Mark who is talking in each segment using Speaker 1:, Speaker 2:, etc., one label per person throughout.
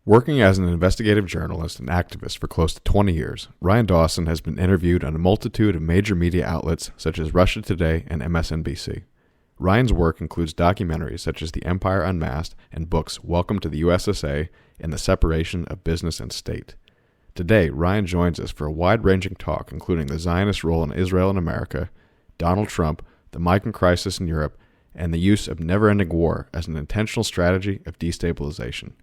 Speaker 1: Working as an investigative journalist and activist for close to 20 years, Ryan Dawson has been interviewed on a multitude of major media outlets such as Russia Today and MSNBC. Ryan's work includes documentaries such as The Empire Unmasked and books Welcome to the USSA and The Separation of Business and State. Today, Ryan joins us for a wide-ranging talk including the Zionist role in Israel and America, Donald Trump, the migrant crisis in Europe, and the use of never-ending war as an intentional strategy of destabilization.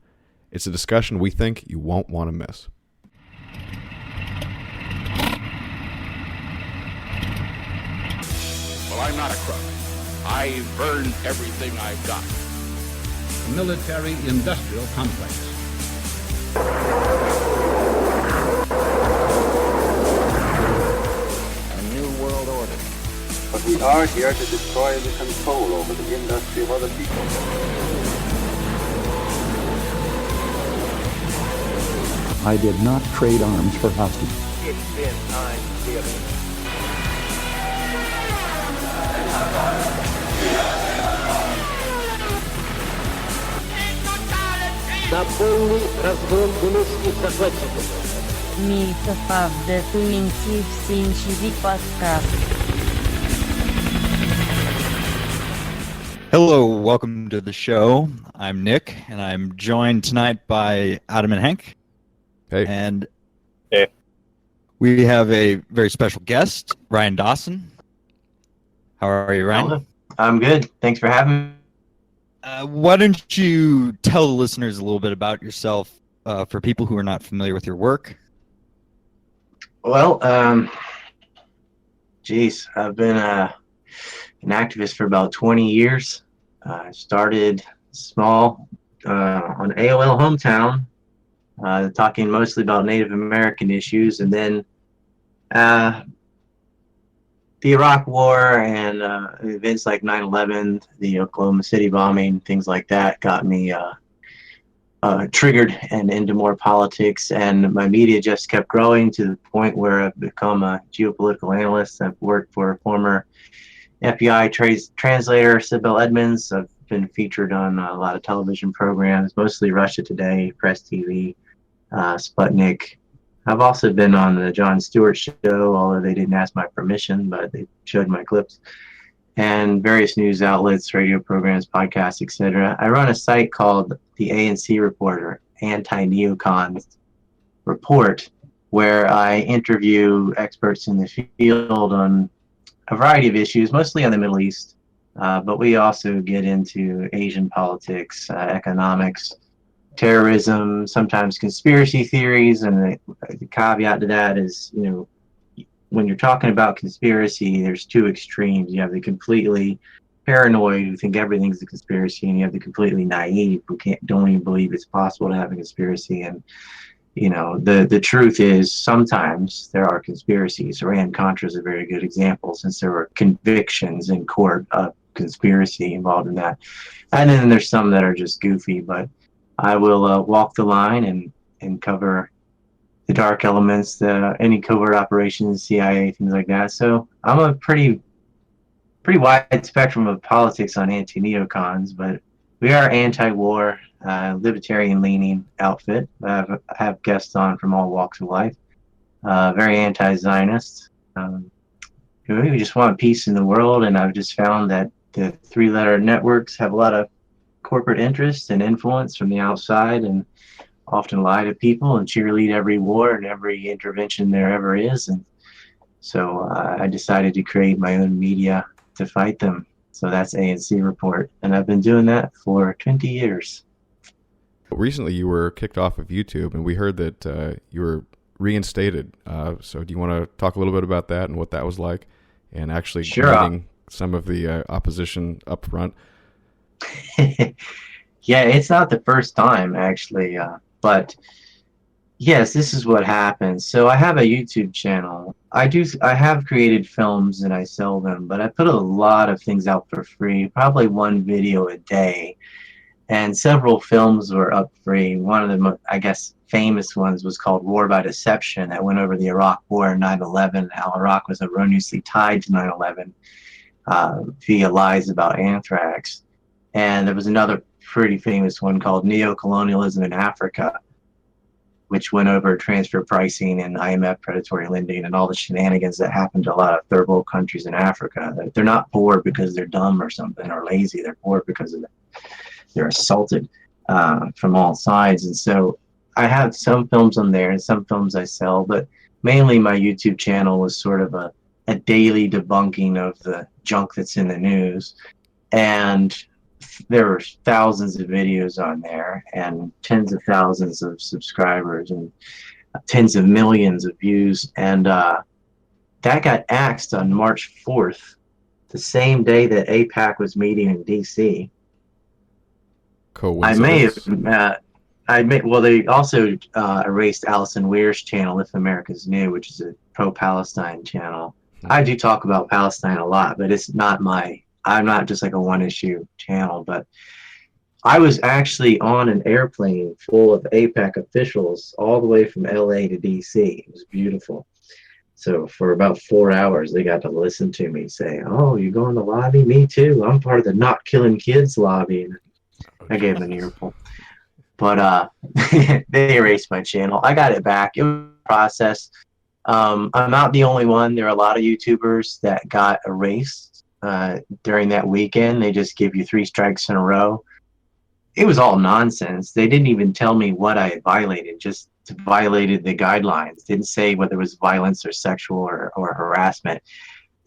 Speaker 1: It's a discussion we think you won't want to miss.
Speaker 2: Well, I'm not a crook. I've earned everything I've got.
Speaker 3: Military-industrial complex.
Speaker 2: A new world order.
Speaker 4: But we are here to destroy the control over the industry of other people.
Speaker 5: I did not trade arms for hostages.
Speaker 4: It's been time to be
Speaker 6: Myth20c podcast.
Speaker 7: Hello, welcome to the show. I'm Nick, and I'm joined tonight by Adam and Hank.
Speaker 1: Hey.
Speaker 7: And we have a very special guest, Ryan Dawson. How are you, Ryan?
Speaker 8: Hello. I'm good. Thanks for having me.
Speaker 7: Why don't you tell the listeners a little bit about yourself for people who are not familiar with your work?
Speaker 8: Well, I've been an activist for about 20 years. I started small on AOL Hometown, talking mostly about Native American issues, and then the Iraq War and events like 9/11, the Oklahoma City bombing, things like that got me triggered and into more politics, and my media just kept growing to the point where I've become a geopolitical analyst. I've worked for former FBI translator Sybil Edmonds. I've been featured on a lot of television programs, mostly Russia Today, Press TV, Sputnik. I've also been on the Jon Stewart show, although they didn't ask my permission, but they showed my clips, and various news outlets, radio programs, podcasts, etc. I run a site called the ANC Reporter, Anti-Neocons Report, where I interview experts in the field on a variety of issues, mostly on the Middle East, but we also get into Asian politics, economics, terrorism, sometimes conspiracy theories, and the caveat to that is, when you're talking about conspiracy, there's two extremes. You have the completely paranoid who think everything's a conspiracy, and you have the completely naive who don't even believe it's possible to have a conspiracy. And the truth is sometimes there are conspiracies. Iran-Contra is a very good example, since there were convictions in court of conspiracy involved in that. And then there's some that are just goofy, but I will walk the line and cover the dark elements, any covert operations, CIA, things like that. So I'm a pretty wide spectrum of politics on anti-neocons, but we are anti-war, libertarian-leaning outfit. I have guests on from all walks of life. Very anti-Zionist. We just want peace in the world, and I've just found that the three-letter networks have a lot of corporate interest and influence from the outside, and often lie to people and cheerlead every war and every intervention there ever is. And so I decided to create my own media to fight them. So that's ANC Report, and I've been doing that for 20 years.
Speaker 1: Recently, you were kicked off of YouTube, and we heard that you were reinstated. So do you want to talk a little bit about that and what that was like, and actually meeting some of the opposition up front?
Speaker 8: Yeah, it's not the first time, actually, but yes, this is what happens. So I have a YouTube channel. I have created films and I sell them, but I put a lot of things out for free, probably one video a day, and several films were up free. One of the, I guess, famous ones was called War by Deception, that went over the Iraq War and 9/11, how Iraq was erroneously tied to 9/11 via lies about anthrax. And there was another pretty famous one called Neocolonialism in Africa, which went over transfer pricing and IMF predatory lending and all the shenanigans that happen to a lot of third world countries in Africa. They're not poor because they're dumb or something or lazy. They're poor because they're assaulted from all sides. And so I have some films on there and some films I sell, but mainly my YouTube channel was sort of a daily debunking of the junk that's in the news. And there were thousands of videos on there and tens of thousands of subscribers and tens of millions of views. And that got axed on March 4th, the same day that AIPAC was meeting in DC. Well, they also erased Alison Weir's channel, If America's New, which is a pro-Palestine channel. I do talk about Palestine a lot, but it's not I'm not just like a one-issue channel. But I was actually on an airplane full of AIPAC officials all the way from LA to DC. It was beautiful. So for about 4 hours, they got to listen to me say, "Oh, you go in the lobby? Me too. I'm part of the Not Killing Kids lobby." And I gave them an earful. But they erased my channel. I got it back. It was a process. I'm not the only one. There are a lot of YouTubers that got erased during that weekend. They just give you 3 strikes in a row. It was all nonsense. They didn't even tell me what I had violated, just violated the guidelines. Didn't say whether it was violence or sexual or harassment.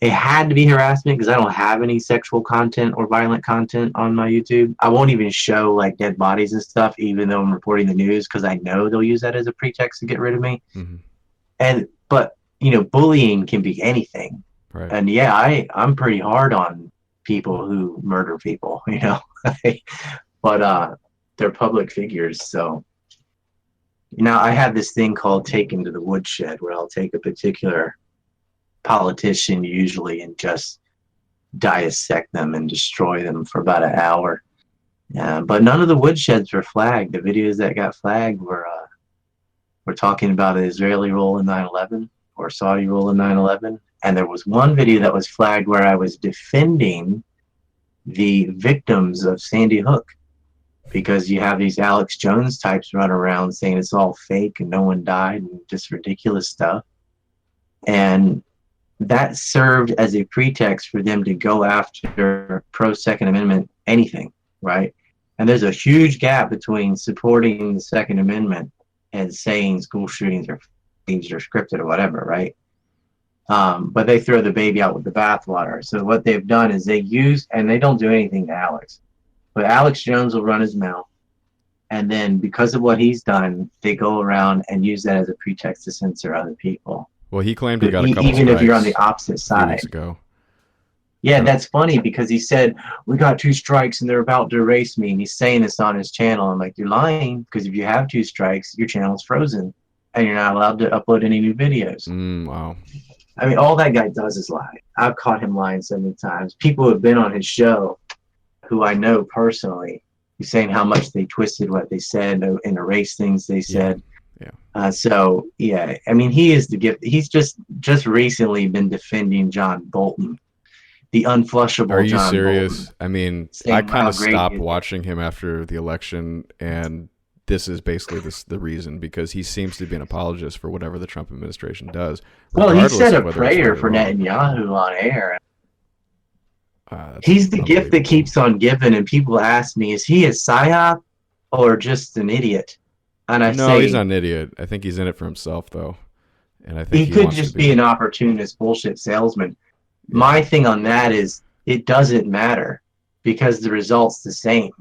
Speaker 8: It had to be harassment because I don't have any sexual content or violent content on my YouTube. I won't even show like dead bodies and stuff, even though I'm reporting the news, because I know they'll use that as a pretext to get rid of me. Mm-hmm. But bullying can be anything. Right. And yeah, I'm pretty hard on people who murder people, but they're public figures. So now I have this thing called Taken to the Woodshed, where I'll take a particular politician usually and just dissect them and destroy them for about an hour. But none of the woodsheds were flagged. The videos that got flagged were talking about an Israeli role in 9/11 or Saudi role in 9/11. And there was one video that was flagged where I was defending the victims of Sandy Hook, because you have these Alex Jones types run around saying it's all fake and no one died and just ridiculous stuff. And that served as a pretext for them to go after pro-Second Amendment anything, right? And there's a huge gap between supporting the Second Amendment and saying school shootings are staged or scripted or whatever, right? But they throw the baby out with the bathwater. So what they've done is they don't do anything to Alex. But Alex Jones will run his mouth. And then because of what he's done, they go around and use that as a pretext to censor other people.
Speaker 1: Well, he claimed he got a couple
Speaker 8: even if you're on the opposite side.
Speaker 1: Ago.
Speaker 8: Yeah, that's funny because he said, we got 2 strikes and they're about to erase me. And he's saying this on his channel. I'm like, you're lying, because if you have 2 strikes, your channel's frozen and you're not allowed to upload any new videos.
Speaker 1: Wow.
Speaker 8: I mean, all that guy does is lie. I've caught him lying so many times. People who have been on his show, who I know personally, he's saying how much they twisted what they said and erased things they said. So yeah, I mean, he is the gift. He's just recently been defending John Bolton, the unflushable.
Speaker 1: Are you
Speaker 8: John
Speaker 1: serious?
Speaker 8: Bolton,
Speaker 1: I mean, I kind of stopped watching him after the election, and this is basically the reason, because he seems to be an apologist for whatever the Trump administration does.
Speaker 8: Well, he said a prayer for Netanyahu on air. He's the gift that keeps on giving, and people ask me, is he a psyop or just an idiot? And I say,
Speaker 1: he's not an idiot. I think he's in it for himself, though. And I think
Speaker 8: he could just be an opportunist bullshit salesman. Yeah. My thing on that is it doesn't matter, because the result's the same.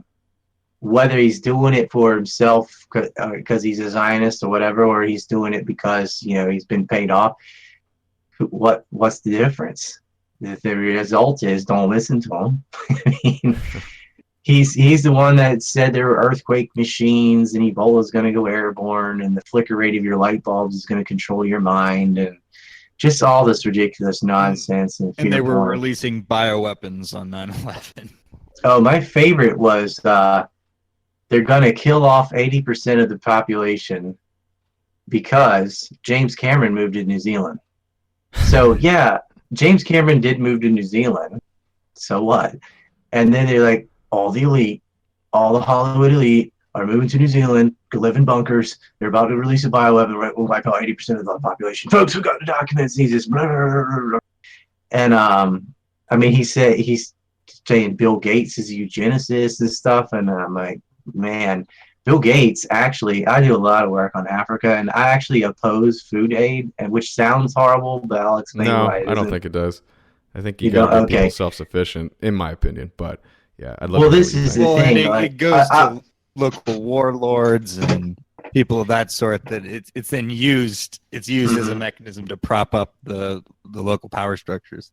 Speaker 8: Whether he's doing it for himself because he's a Zionist or whatever, or he's doing it because he's been paid off, what's the difference? If the result is don't listen to him. I mean, he's the one that said there were earthquake machines and Ebola's going to go airborne and the flicker rate of your light bulbs is going to control your mind, and just all this ridiculous nonsense. And
Speaker 7: they were releasing bioweapons on 9/11.
Speaker 8: Oh, my favorite was they're going to kill off 80% of the population because James Cameron moved to New Zealand. So yeah, James Cameron did move to New Zealand. So what? And then they're like, all the elite, all the Hollywood elite are moving to New Zealand to live in bunkers. They're about to release a bioweapon, right? We'll wipe out 80% of the population. Folks who got the documents, he's just blah, blah, blah, blah. And I mean, he's saying Bill Gates is a eugenicist and stuff, and I'm like, man, Bill Gates, actually, I do a lot of work on Africa, and I actually oppose food aid, and which sounds horrible, but I'll explain why it
Speaker 1: I don't
Speaker 8: isn't.
Speaker 1: think it does. I think you got to get people self-sufficient, in my opinion. But yeah, I'd love.
Speaker 8: Well, this is the thing.
Speaker 7: It goes to local warlords and people of that sort. That it's then used. It's used as a mechanism to prop up the local power structures.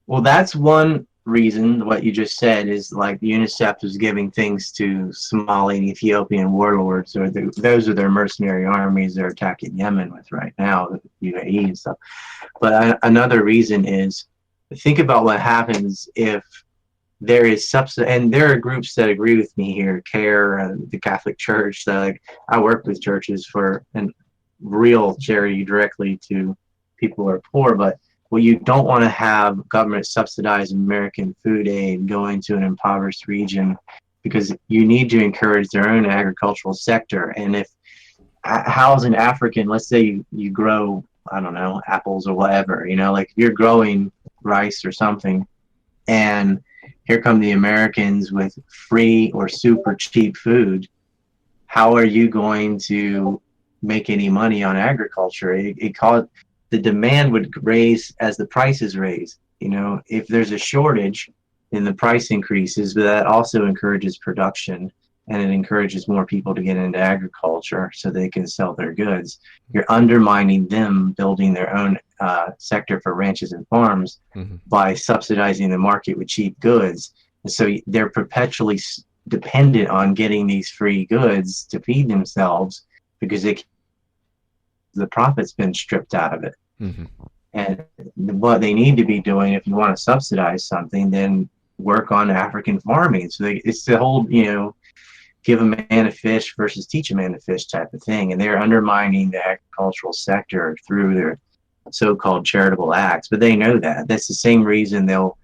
Speaker 8: Well, that's one reason. What you just said is like UNICEF is giving things to Somali and Ethiopian warlords, or those are their mercenary armies they're attacking Yemen with right now, the UAE and stuff. But another reason is, think about what happens if there is subsidy, and there are groups that agree with me here, CARE, the Catholic Church. That, like, I work with churches for and real charity directly to people who are poor, but well, you don't want to have government subsidized American food aid going to an impoverished region, because you need to encourage their own agricultural sector. And if how's an African, let's say you grow, I don't know, apples or whatever, like you're growing rice or something, and here come the Americans with free or super cheap food. How are you going to make any money on agriculture? The demand would raise as the prices raise. If there's a shortage, then the price increases, but that also encourages production, and it encourages more people to get into agriculture so they can sell their goods. You're undermining them building their own sector for ranches and farms by subsidizing the market with cheap goods. And so they're perpetually dependent on getting these free goods to feed themselves, because the profit's been stripped out of it. And what they need to be doing, if you want to subsidize something, then work on African farming. So it's the whole, give a man a fish versus teach a man to fish type of thing. And they're undermining the agricultural sector through their so-called charitable acts. But they know that. That's the same reason they'll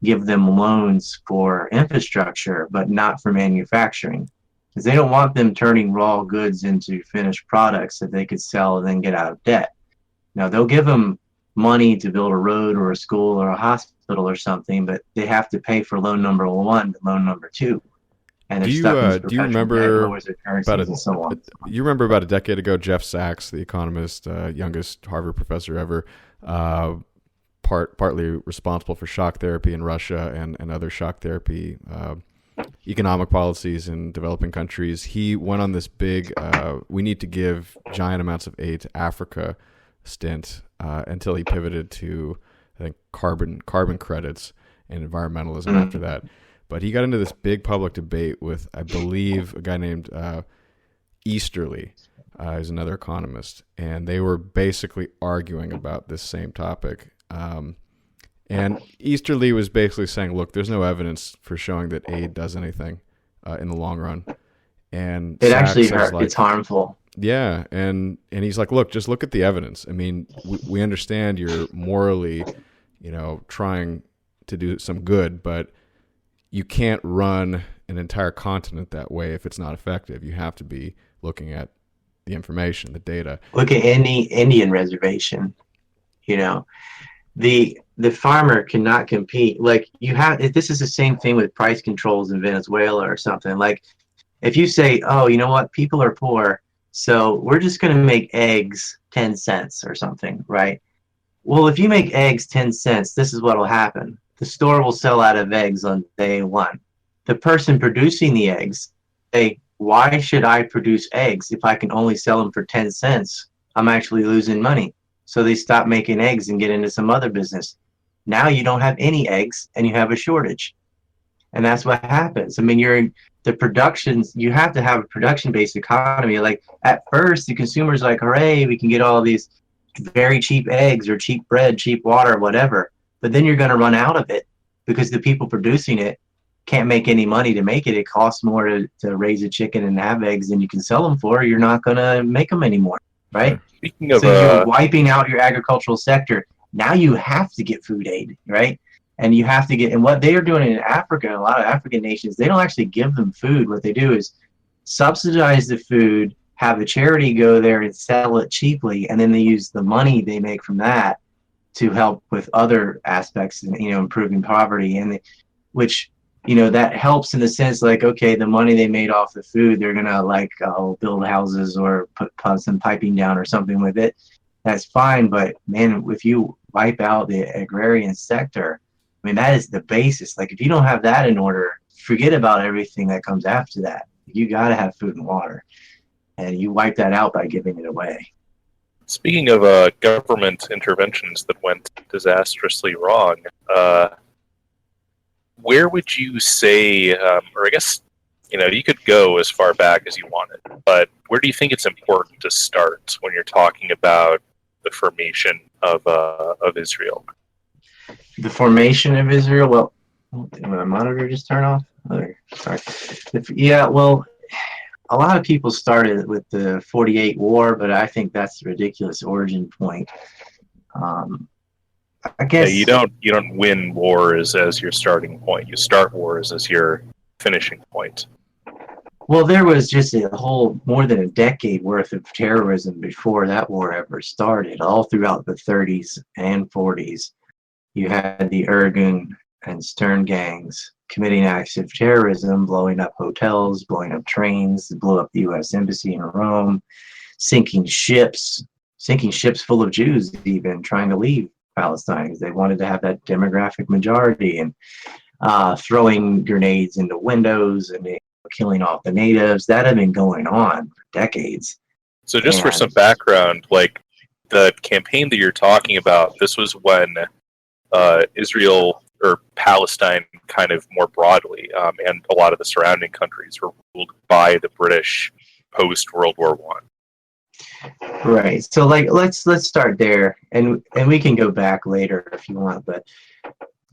Speaker 8: give them loans for infrastructure, but not for manufacturing. Because they don't want them turning raw goods into finished products that they could sell and then get out of debt. Now, they'll give them money to build a road or a school or a hospital or something, but they have to pay for loan number 1 to loan number 2. And
Speaker 1: do you remember you remember about a decade ago, Jeff Sachs, the economist, youngest Harvard professor ever, partly responsible for shock therapy in Russia and other shock therapy economic policies in developing countries. He went on this big we need to give giant amounts of aid to Africa stint until he pivoted to, I think, carbon credits and environmentalism after that. But he got into this big public debate with, I believe, a guy named Easterly, who's another economist, and they were basically arguing about this same topic. And Easterly was basically saying, look, there's no evidence for showing that aid does anything in the long run. And
Speaker 8: it actually hurts. It's harmful.
Speaker 1: Yeah, and he's like, look, just look at the evidence. I mean, we understand you're morally, trying to do some good, but you can't run an entire continent that way if it's not effective. You have to be looking at the information, the data.
Speaker 8: Look at any Indian reservation. The farmer cannot compete. Like, this is the same thing with price controls in Venezuela or something. Like, if you say, oh, you know what, people are poor, so we're just going to make eggs 10 cents or something, right? Well, if you make eggs 10 cents, this is what will happen. The store will sell out of eggs on day 1. The person producing the eggs say, why should I produce eggs if I can only sell them for 10 cents? I'm actually losing money. So they stop making eggs and get into some other business. Now you don't have any eggs and you have a shortage. And that's what happens. I mean, you have to have a production-based economy. Like, at first, the consumer's like, hooray, we can get all these very cheap eggs or cheap bread, cheap water, whatever. But then you're going to run out of it because the people producing it can't make any money to make it. It costs more to raise a chicken and have eggs than you can sell them for. You're not going to make them anymore, right?
Speaker 3: Speaking of,
Speaker 8: so you're wiping out your agricultural sector. Now you have to get food aid, right? And you have to get, and what they are doing in Africa, a lot of African nations, they don't actually give them food. What they do is subsidize the food, have the charity go there and sell it cheaply, and then they use the money they make from that to help with other aspects, improving poverty, which that helps in the sense like, okay, the money they made off the food, they're gonna build houses or put some piping down or something with it. That's fine, but man, if you wipe out the agrarian sector, I mean, that is the basis. Like, if you don't have that in order, forget about everything that comes after that. You got to have food and water, and you wipe that out by giving it away.
Speaker 3: Speaking of government interventions that went disastrously wrong, where would you say, or I guess, you could go as far back as you wanted, but where do you think it's important to start when you're talking about the formation of Israel?
Speaker 8: The formation of Israel? Well, did my monitor just turn off? Oh, sorry. Yeah, well, a lot of people started with the 48 war, but I think that's a ridiculous origin point. I guess
Speaker 3: you don't win wars as your starting point. You start wars as your finishing point.
Speaker 8: Well, there was just a whole more than a decade worth of terrorism before that war ever started. All throughout the 30s and 40s, you had the Irgun and Stern gangs committing acts of terrorism, blowing up hotels, blowing up trains, blew up the U.S. Embassy in Rome, sinking ships full of Jews, even trying to leave Palestine because they wanted to have that demographic majority, and throwing grenades into windows and killing off the natives. That had been going on for decades.
Speaker 3: So just for some background, like the campaign that you're talking about, this was when Israel or Palestine kind of more broadly, and a lot of the surrounding countries were ruled by the British post World War One.
Speaker 8: Right. So let's start there, and we can go back later if you want, but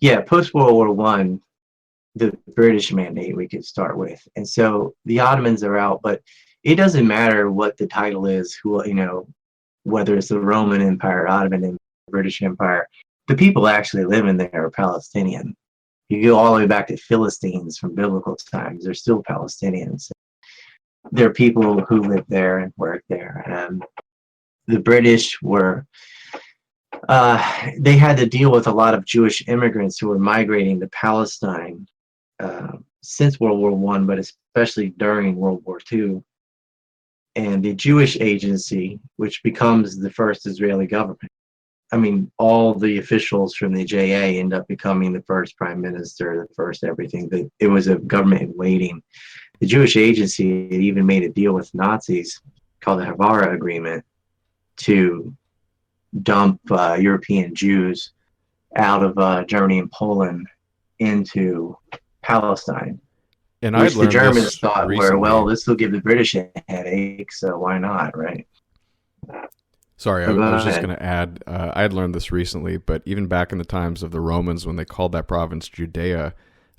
Speaker 8: yeah, post World War One, the British mandate we could start with. And so the Ottomans are out, but it doesn't matter what the title is, whether it's the Roman Empire, Ottoman Empire, British Empire, the people actually living there are Palestinian. You go all the way back to Philistines from biblical times, they're still Palestinians. There are people who live there and work there. And the British were, they had to deal with a lot of Jewish immigrants who were migrating to Palestine since World War One, but especially during World War II. And the Jewish Agency, which becomes the first Israeli government. I mean, all the officials from the JA end up becoming the first prime minister, the first everything. It was a government in waiting. The Jewish Agency even made a deal with Nazis called the Havara Agreement to dump European Jews out of Germany and Poland into Palestine.
Speaker 1: And
Speaker 8: which the Germans thought
Speaker 1: recently.
Speaker 8: well, this will give the British a headache, so why not, right?
Speaker 1: Sorry, I was just going to add, I had learned this recently, but even back in the times of the Romans, when they called that province Judea,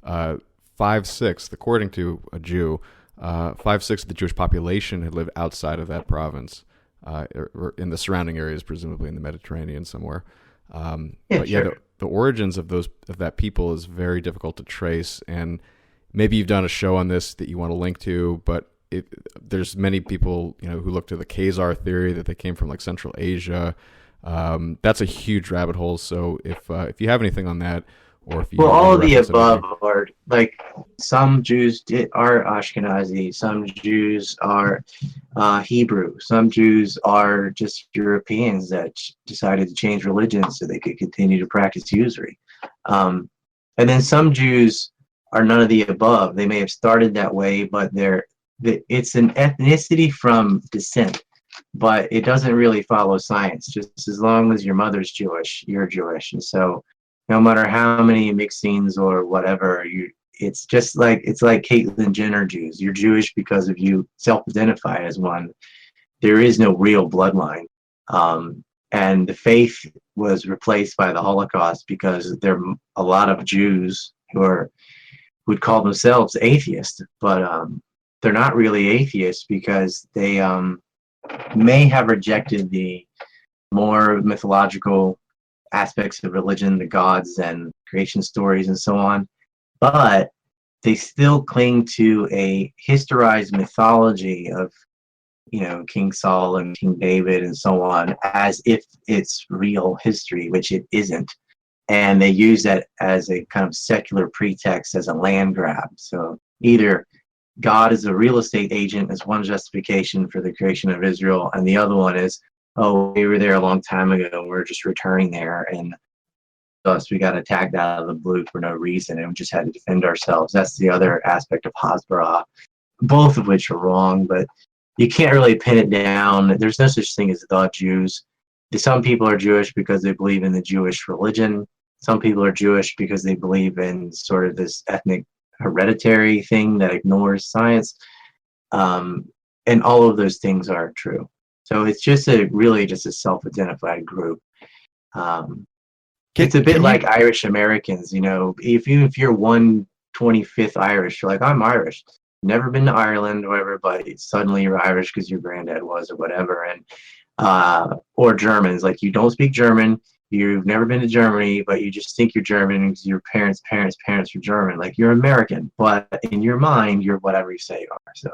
Speaker 1: 5/6, according to a Jew, 5/6 of the Jewish population had lived outside of that province, or in the surrounding areas, presumably in the Mediterranean somewhere. The origins of that people is very difficult to trace, and maybe you've done a show on this that you want to link to, but there's many people who look to the Khazar theory that they came from like Central Asia. That's a huge rabbit hole. So if you have anything on that, or if you
Speaker 8: all of the above are like, some Jews are Ashkenazi, some Jews are Hebrew, some Jews are just Europeans that decided to change religion so they could continue to practice usury, and then some Jews are none of the above. They may have started that way, but it's an ethnicity from descent, but it doesn't really follow science. Just as long as your mother's Jewish, you're Jewish. And so no matter how many mixings or whatever, it's like Caitlyn Jenner Jews. You're Jewish because of you self-identify as one. There is no real bloodline. And the faith was replaced by the Holocaust because there are a lot of Jews who would call themselves atheists, but they're not really atheists because they may have rejected the more mythological aspects of religion, the gods and creation stories and so on, but they still cling to a historized mythology of, King Saul and King David and so on, as if it's real history, which it isn't. And they use that as a kind of secular pretext, as a land grab. So either God is a real estate agent as one justification for the creation of Israel, and the other one is, oh, we were there a long time ago, and we're just returning there, and thus we got attacked out of the blue for no reason, and we just had to defend ourselves. That's the other aspect of Hasbara, both of which are wrong, but you can't really pin it down. There's no such thing as the Jews. Some people are Jewish because they believe in the Jewish religion. Some people are Jewish because they believe in sort of this ethnic hereditary thing that ignores science. And all of those things are true. So it's just really just a self-identified group. It's a bit like Irish Americans, if you're 1/25th Irish, you're like, I'm Irish. Never been to Ireland or whatever, but suddenly you're Irish because your granddad was or whatever. And or Germans, like you don't speak German, you've never been to Germany, but you just think you're German because your parents are German. Like you're American, but in your mind, you're whatever you say you are. So,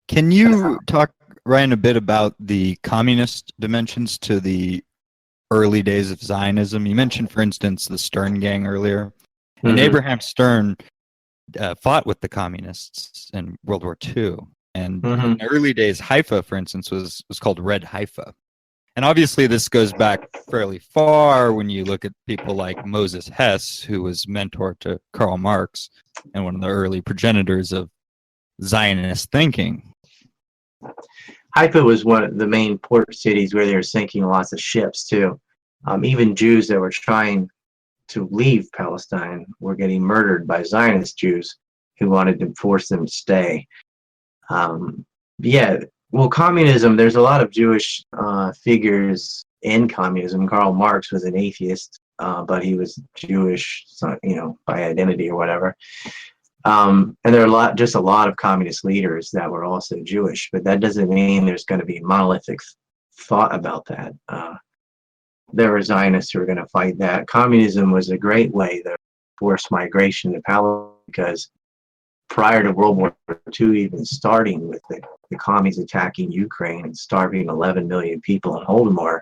Speaker 7: can you talk, Ryan, a bit about the communist dimensions to the early days of Zionism? You mentioned, for instance, the Stern Gang earlier, and Abraham Stern fought with the communists in World War II. And in the early days, Haifa, for instance, was called Red Haifa. And obviously this goes back fairly far when you look at people like Moses Hess, who was mentor to Karl Marx and one of the early progenitors of Zionist thinking.
Speaker 8: Haifa was one of the main port cities where they were sinking lots of ships too. Even Jews that were trying to leave Palestine were getting murdered by Zionist Jews who wanted to force them to stay. Well, communism, there's a lot of Jewish figures in communism. Karl Marx was an atheist, but he was Jewish, by identity or whatever. And there are a lot of communist leaders that were also Jewish, but that doesn't mean there's going to be monolithic thought about that. There were Zionists who were going to fight that. Communism was a great way to force migration to Palestine, because prior to World War II even starting, with the commies attacking Ukraine and starving 11 million people in Holodomor,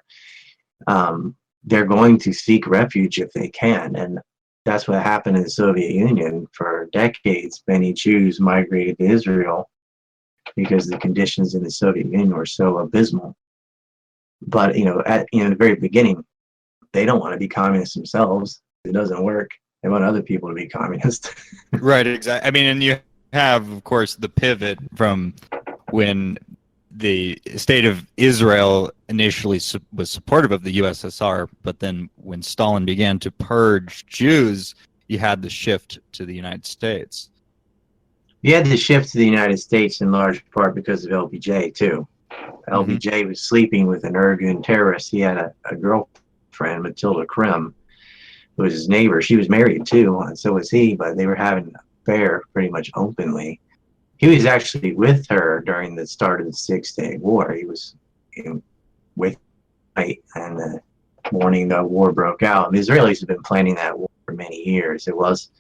Speaker 8: they're going to seek refuge if they can. And that's what happened in the Soviet Union. For decades, many Jews migrated to Israel because the conditions in the Soviet Union were so abysmal. But, at the very beginning, they don't want to be communists themselves. It doesn't work. They want other people to be communists.
Speaker 7: Right, exactly. I mean, and you have, of course, the pivot from when the state of Israel initially was supportive of the USSR, but then when Stalin began to purge Jews, you had the shift to the United States.
Speaker 8: You had to shift to the United States in large part because of LBJ, too. LBJ was sleeping with an Irgun terrorist. He had a girlfriend, Matilda Krim, who was his neighbor. She was married, too, and so was he, but they were having an affair pretty much openly. He was actually with her during the start of the Six-Day War. He was with her, and the morning the war broke out. The Israelis have been planning that war for many years. It was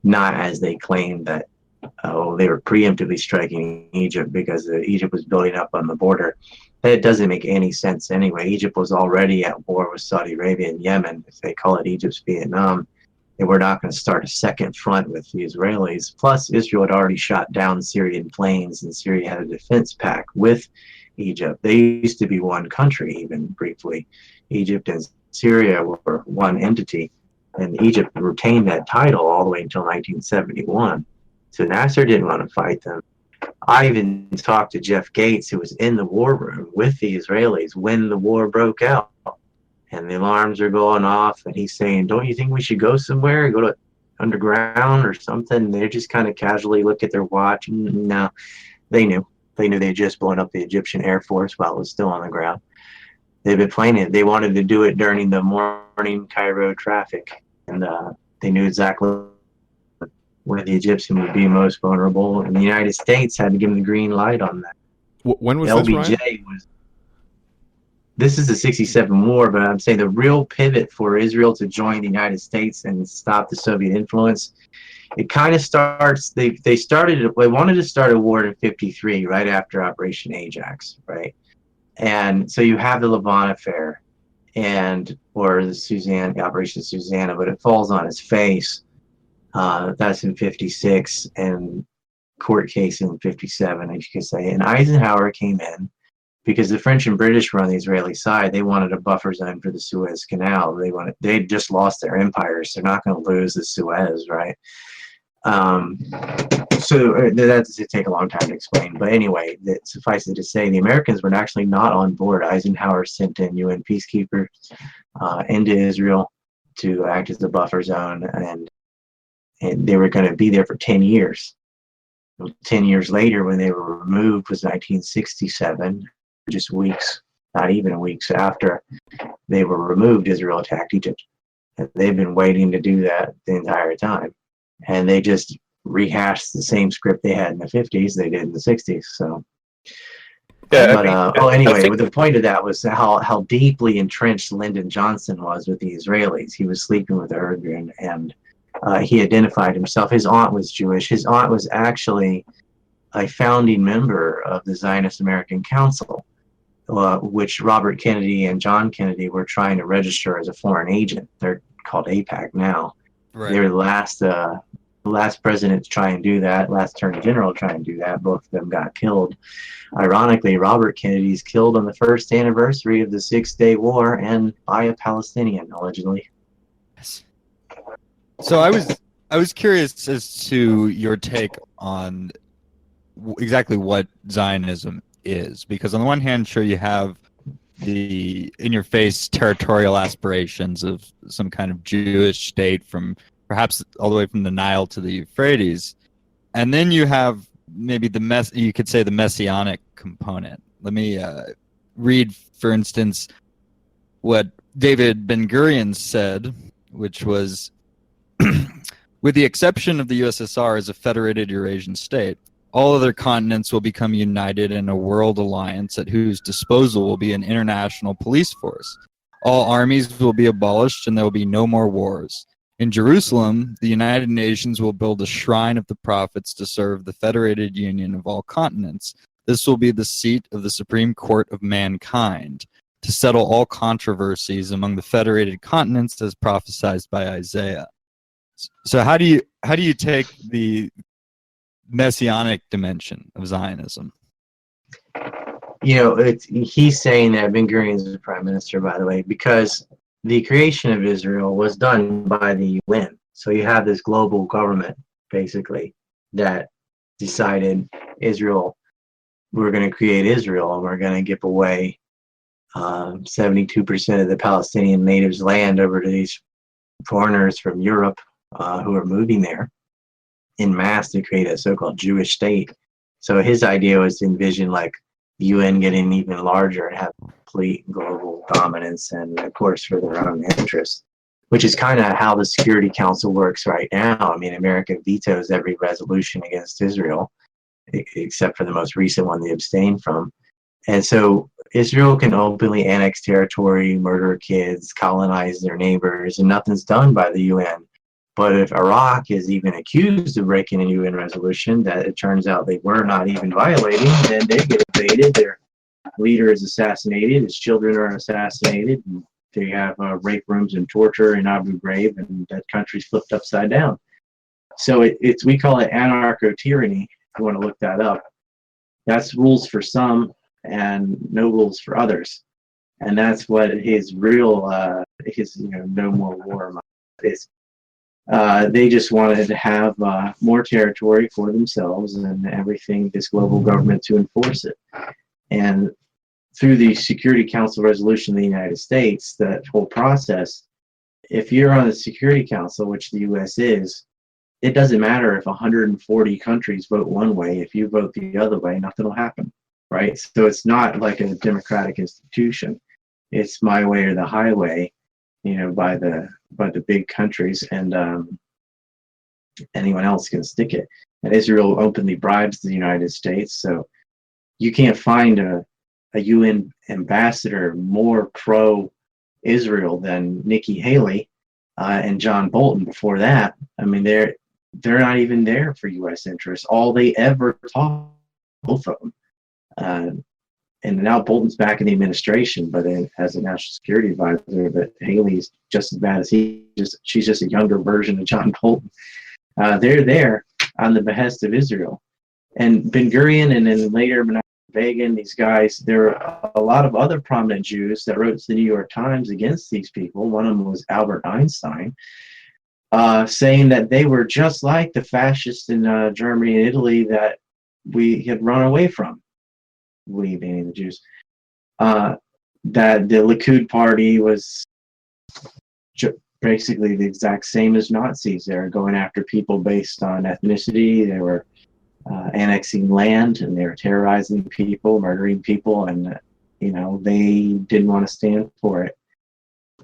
Speaker 8: not, as they claimed, that they were preemptively striking Egypt because Egypt was building up on the border. That doesn't make any sense anyway. Egypt was already at war with Saudi Arabia and Yemen. If they call it Egypt's Vietnam, they were not going to start a second front with the Israelis. Plus, Israel had already shot down Syrian planes, and Syria had a defense pact with Egypt. They used to be one country, even briefly. Egypt and Syria were one entity, and Egypt retained that title all the way until 1971. So Nasser didn't want to fight them. I even talked to Jeff Gates, who was in the war room with the Israelis when the war broke out. And the alarms are going off, and he's saying, don't you think we should go somewhere, go to underground or something? And they just kind of casually look at their watch. No, they knew. They knew they had just blown up the Egyptian Air Force while it was still on the ground. They've been planning it. They wanted to do it during the morning Cairo traffic. And they knew exactly where the Egyptian would be most vulnerable. And the United States had to give them the green light on that.
Speaker 1: When was
Speaker 8: LBJ
Speaker 1: this, Ryan?
Speaker 8: this is the 67 war, but I'm saying the real pivot for Israel to join the United States and stop the Soviet influence, it kind of starts, they wanted to start a war in 53, right after Operation Ajax, right? And so you have the Levant affair, or the Operation Susanna, but it falls on its face. That's in 56, and court case in 57, as you could say. And Eisenhower came in because the French and British were on the Israeli side. They wanted a buffer zone for the Suez Canal. They'd just lost their empires. They're not going to lose the Suez, right? So that's to take a long time to explain. But anyway, suffice it to say, the Americans were actually not on board. Eisenhower sent in UN peacekeepers into Israel to act as the buffer zone, and they were going to be there for 10 years. 10 years later, when they were removed, was 1967, just weeks, not even weeks after they were removed, Israel attacked Egypt. And they've been waiting to do that the entire time. And they just rehashed the same script they had in the 50s, they did in the 60s. So,
Speaker 3: Yeah,
Speaker 8: but anyway, the point of that was how deeply entrenched Lyndon Johnson was with the Israelis. He was sleeping with her, and he identified himself. His aunt was Jewish. His aunt was actually a founding member of the Zionist American Council, which Robert Kennedy and John Kennedy were trying to register as a foreign agent. They're called AIPAC now. Right. They were the last president to try and do that, last attorney general to try and do that. Both of them got killed. Ironically, Robert Kennedy's killed on the first anniversary of the 6-Day War, and by a Palestinian, allegedly.
Speaker 7: Yes. So I was curious as to your take on exactly what Zionism is, because on the one hand, sure, you have the in-your-face territorial aspirations of some kind of Jewish state, from perhaps all the way from the Nile to the Euphrates, and then you have maybe you could say the messianic component. Let me read, for instance, what David Ben-Gurion said, which was, with the exception of the USSR as a federated Eurasian state, all other continents will become united in a world alliance at whose disposal will be an international police force. All armies will be abolished and there will be no more wars. In Jerusalem, the United Nations will build a shrine of the prophets to serve the federated union of all continents. This will be the seat of the Supreme Court of mankind, to settle all controversies among the federated continents as prophesied by Isaiah. So how do you take the messianic dimension of Zionism?
Speaker 8: He's saying that Ben-Gurion is the prime minister, by the way, because the creation of Israel was done by the UN. So you have this global government, basically, that decided we're going to create Israel, and we're going to give away 72% of the Palestinian natives' land over to these foreigners from Europe who are moving there in mass to create a so-called Jewish state. So his idea was to envision like the UN getting even larger and have complete global dominance, and of course for their own interests, which is kind of how the Security Council works right now. I mean, America vetoes every resolution against Israel, except for the most recent one they abstained from. And so Israel can openly annex territory, murder kids, colonize their neighbors, and nothing's done by the UN. But if Iraq is even accused of breaking a UN resolution that it turns out they were not even violating, then they get invaded, their leader is assassinated, his children are assassinated, and they have rape rooms and torture in Abu Ghraib, and that country's flipped upside down. So we call it anarcho-tyranny, if you want to look that up. That's rules for some and no rules for others. And that's what his real, no more war is. They just wanted to have more territory for themselves and everything, this global government to enforce it. And through the Security Council resolution of the United States, that whole process, if you're on the Security Council, which the U.S. is, it doesn't matter if 140 countries vote one way. If you vote the other way, nothing will happen, right? So it's not like a democratic institution. It's my way or the highway, by the big countries, and anyone else can stick it. And Israel openly bribes the United States, so you can't find a a UN ambassador more pro-Israel than Nikki Haley and John Bolton before that. I mean, they're not even there for U.S. interests. All they ever talk, both of them. And now Bolton's back in the administration, but as a national security advisor. But Haley's just as bad as she's just a younger version of John Bolton. They're there on the behest of Israel. And Ben-Gurion and then later Begin, these guys, there are a lot of other prominent Jews that wrote to the New York Times against these people. One of them was Albert Einstein, saying that they were just like the fascists in Germany and Italy that we had run away from, we being the Jews. That the Likud party was basically the exact same as Nazis. They were going after people based on ethnicity. They were annexing land, and they were terrorizing people, murdering people, and they didn't want to stand for it.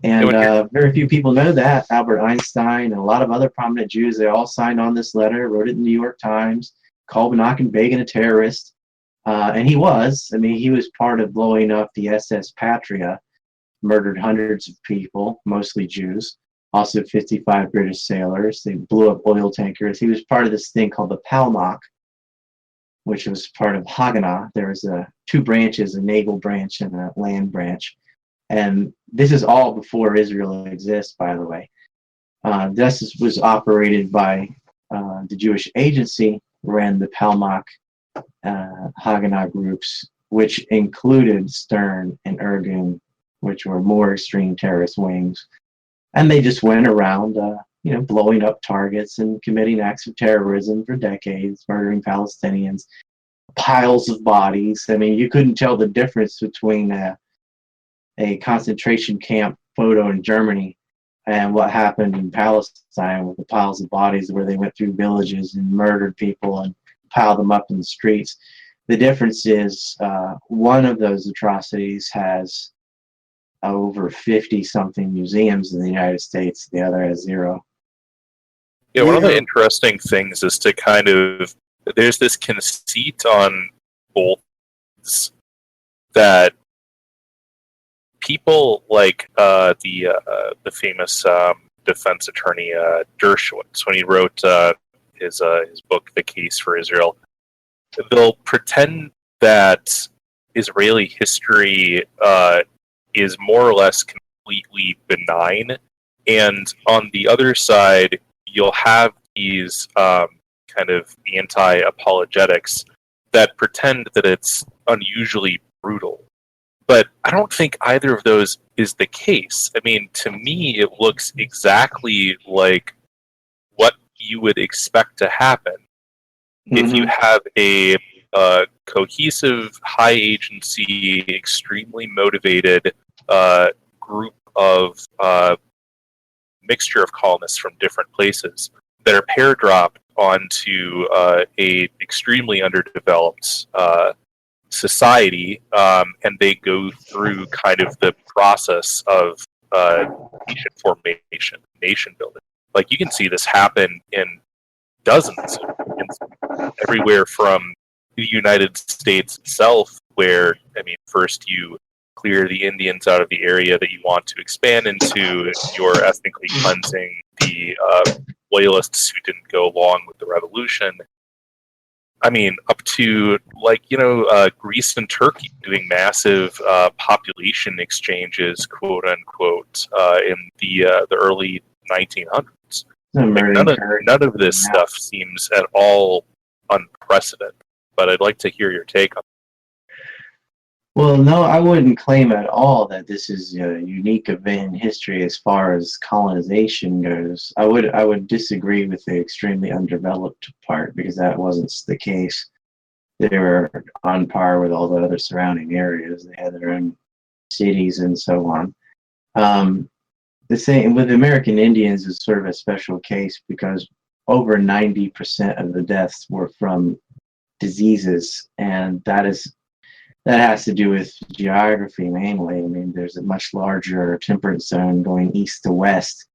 Speaker 8: And very few people know that. Albert Einstein and a lot of other prominent Jews, they all signed on this letter, wrote it in the New York Times, called Menachem Begin a terrorist. And he was. I mean, he was part of blowing up the SS Patria, murdered hundreds of people, mostly Jews, also 55 British sailors. They blew up oil tankers. He was part of this thing called the Palmach, which was part of Haganah. There was two branches, a naval branch and a land branch. And this is all before Israel exists, by the way. This was operated by the Jewish Agency, ran the Palmach Haganah groups, which included Stern and Irgun, which were more extreme terrorist wings. And they just went around, blowing up targets and committing acts of terrorism for decades, murdering Palestinians, piles of bodies. I mean, you couldn't tell the difference between a concentration camp photo in Germany and what happened in Palestine with the piles of bodies where they went through villages and murdered people and piled them up in the streets. The difference is one of those atrocities has over 50-something museums in the United States. The other has 0.
Speaker 3: Yeah, one of the interesting things is to kind of, there's this conceit on both that people like the famous defense attorney Dershowitz, when he wrote his book The Case for Israel, they'll pretend that Israeli history is more or less completely benign, and on the other side you'll have these kind of anti-apologetics that pretend that it's unusually brutal. But I don't think either of those is the case. I mean, to me, it looks exactly like what you would expect to happen if you have a cohesive, high-agency, extremely motivated group of mixture of colonists from different places that are pair-dropped onto a extremely underdeveloped society, and they go through kind of the process of nation formation, nation building. Like, you can see this happen in dozens, everywhere from the United States itself, where, I mean, first you clear the Indians out of the area that you want to expand into, you're ethnically cleansing the loyalists who didn't go along with the revolution. I mean, up to, Greece and Turkey doing massive population exchanges, quote unquote, in the early 1900s. None of this stuff seems at all unprecedented, but I'd like to hear your take on it.
Speaker 8: Well, no, I wouldn't claim at all that this is a unique event in history as far as colonization goes. I would disagree with the extremely undeveloped part, because that wasn't the case. They were on par with all the other surrounding areas. They had their own cities and so on. The same with the American Indians is sort of a special case, because over 90% of the deaths were from diseases, and that has to do with geography mainly. I mean, there's a much larger temperate zone going east to west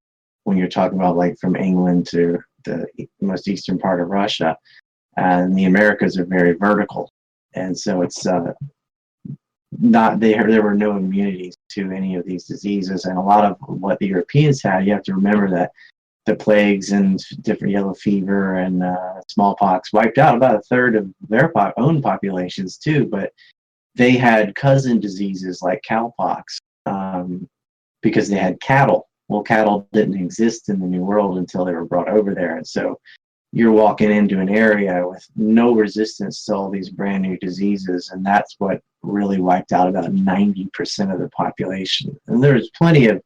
Speaker 8: when you're talking about, like, from England to the most eastern part of Russia. And the Americas are very vertical. And so it's not there were no immunities to any of these diseases, and a lot of what the Europeans had. You have to remember that the plagues and different yellow fever and smallpox wiped out about a third of their own populations too, but they had cousin diseases like cowpox because they had cattle. Well, cattle didn't exist in the New World until they were brought over there, and so you're walking into an area with no resistance to all these brand new diseases, and that's what really wiped out about 90% of the population. And there's plenty of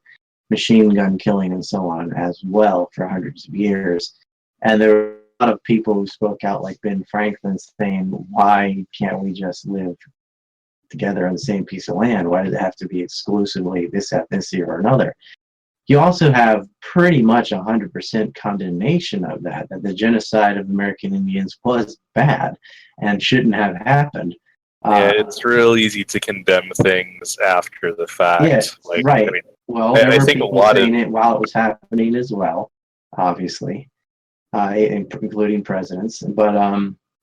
Speaker 8: machine gun killing and so on as well for hundreds of years. And there were a lot of people who spoke out, like Ben Franklin, saying, why can't we just live together on the same piece of land? Why does it have to be exclusively this ethnicity or another? You also have pretty much 100% condemnation of that the genocide of American Indians was bad and shouldn't have happened.
Speaker 3: Yeah, it's real easy to condemn things after the fact.
Speaker 8: Yes, right.
Speaker 3: I mean,
Speaker 8: well, there
Speaker 3: I
Speaker 8: were
Speaker 3: think a
Speaker 8: people
Speaker 3: lot
Speaker 8: saying it while it was happening as well, obviously, including presidents. But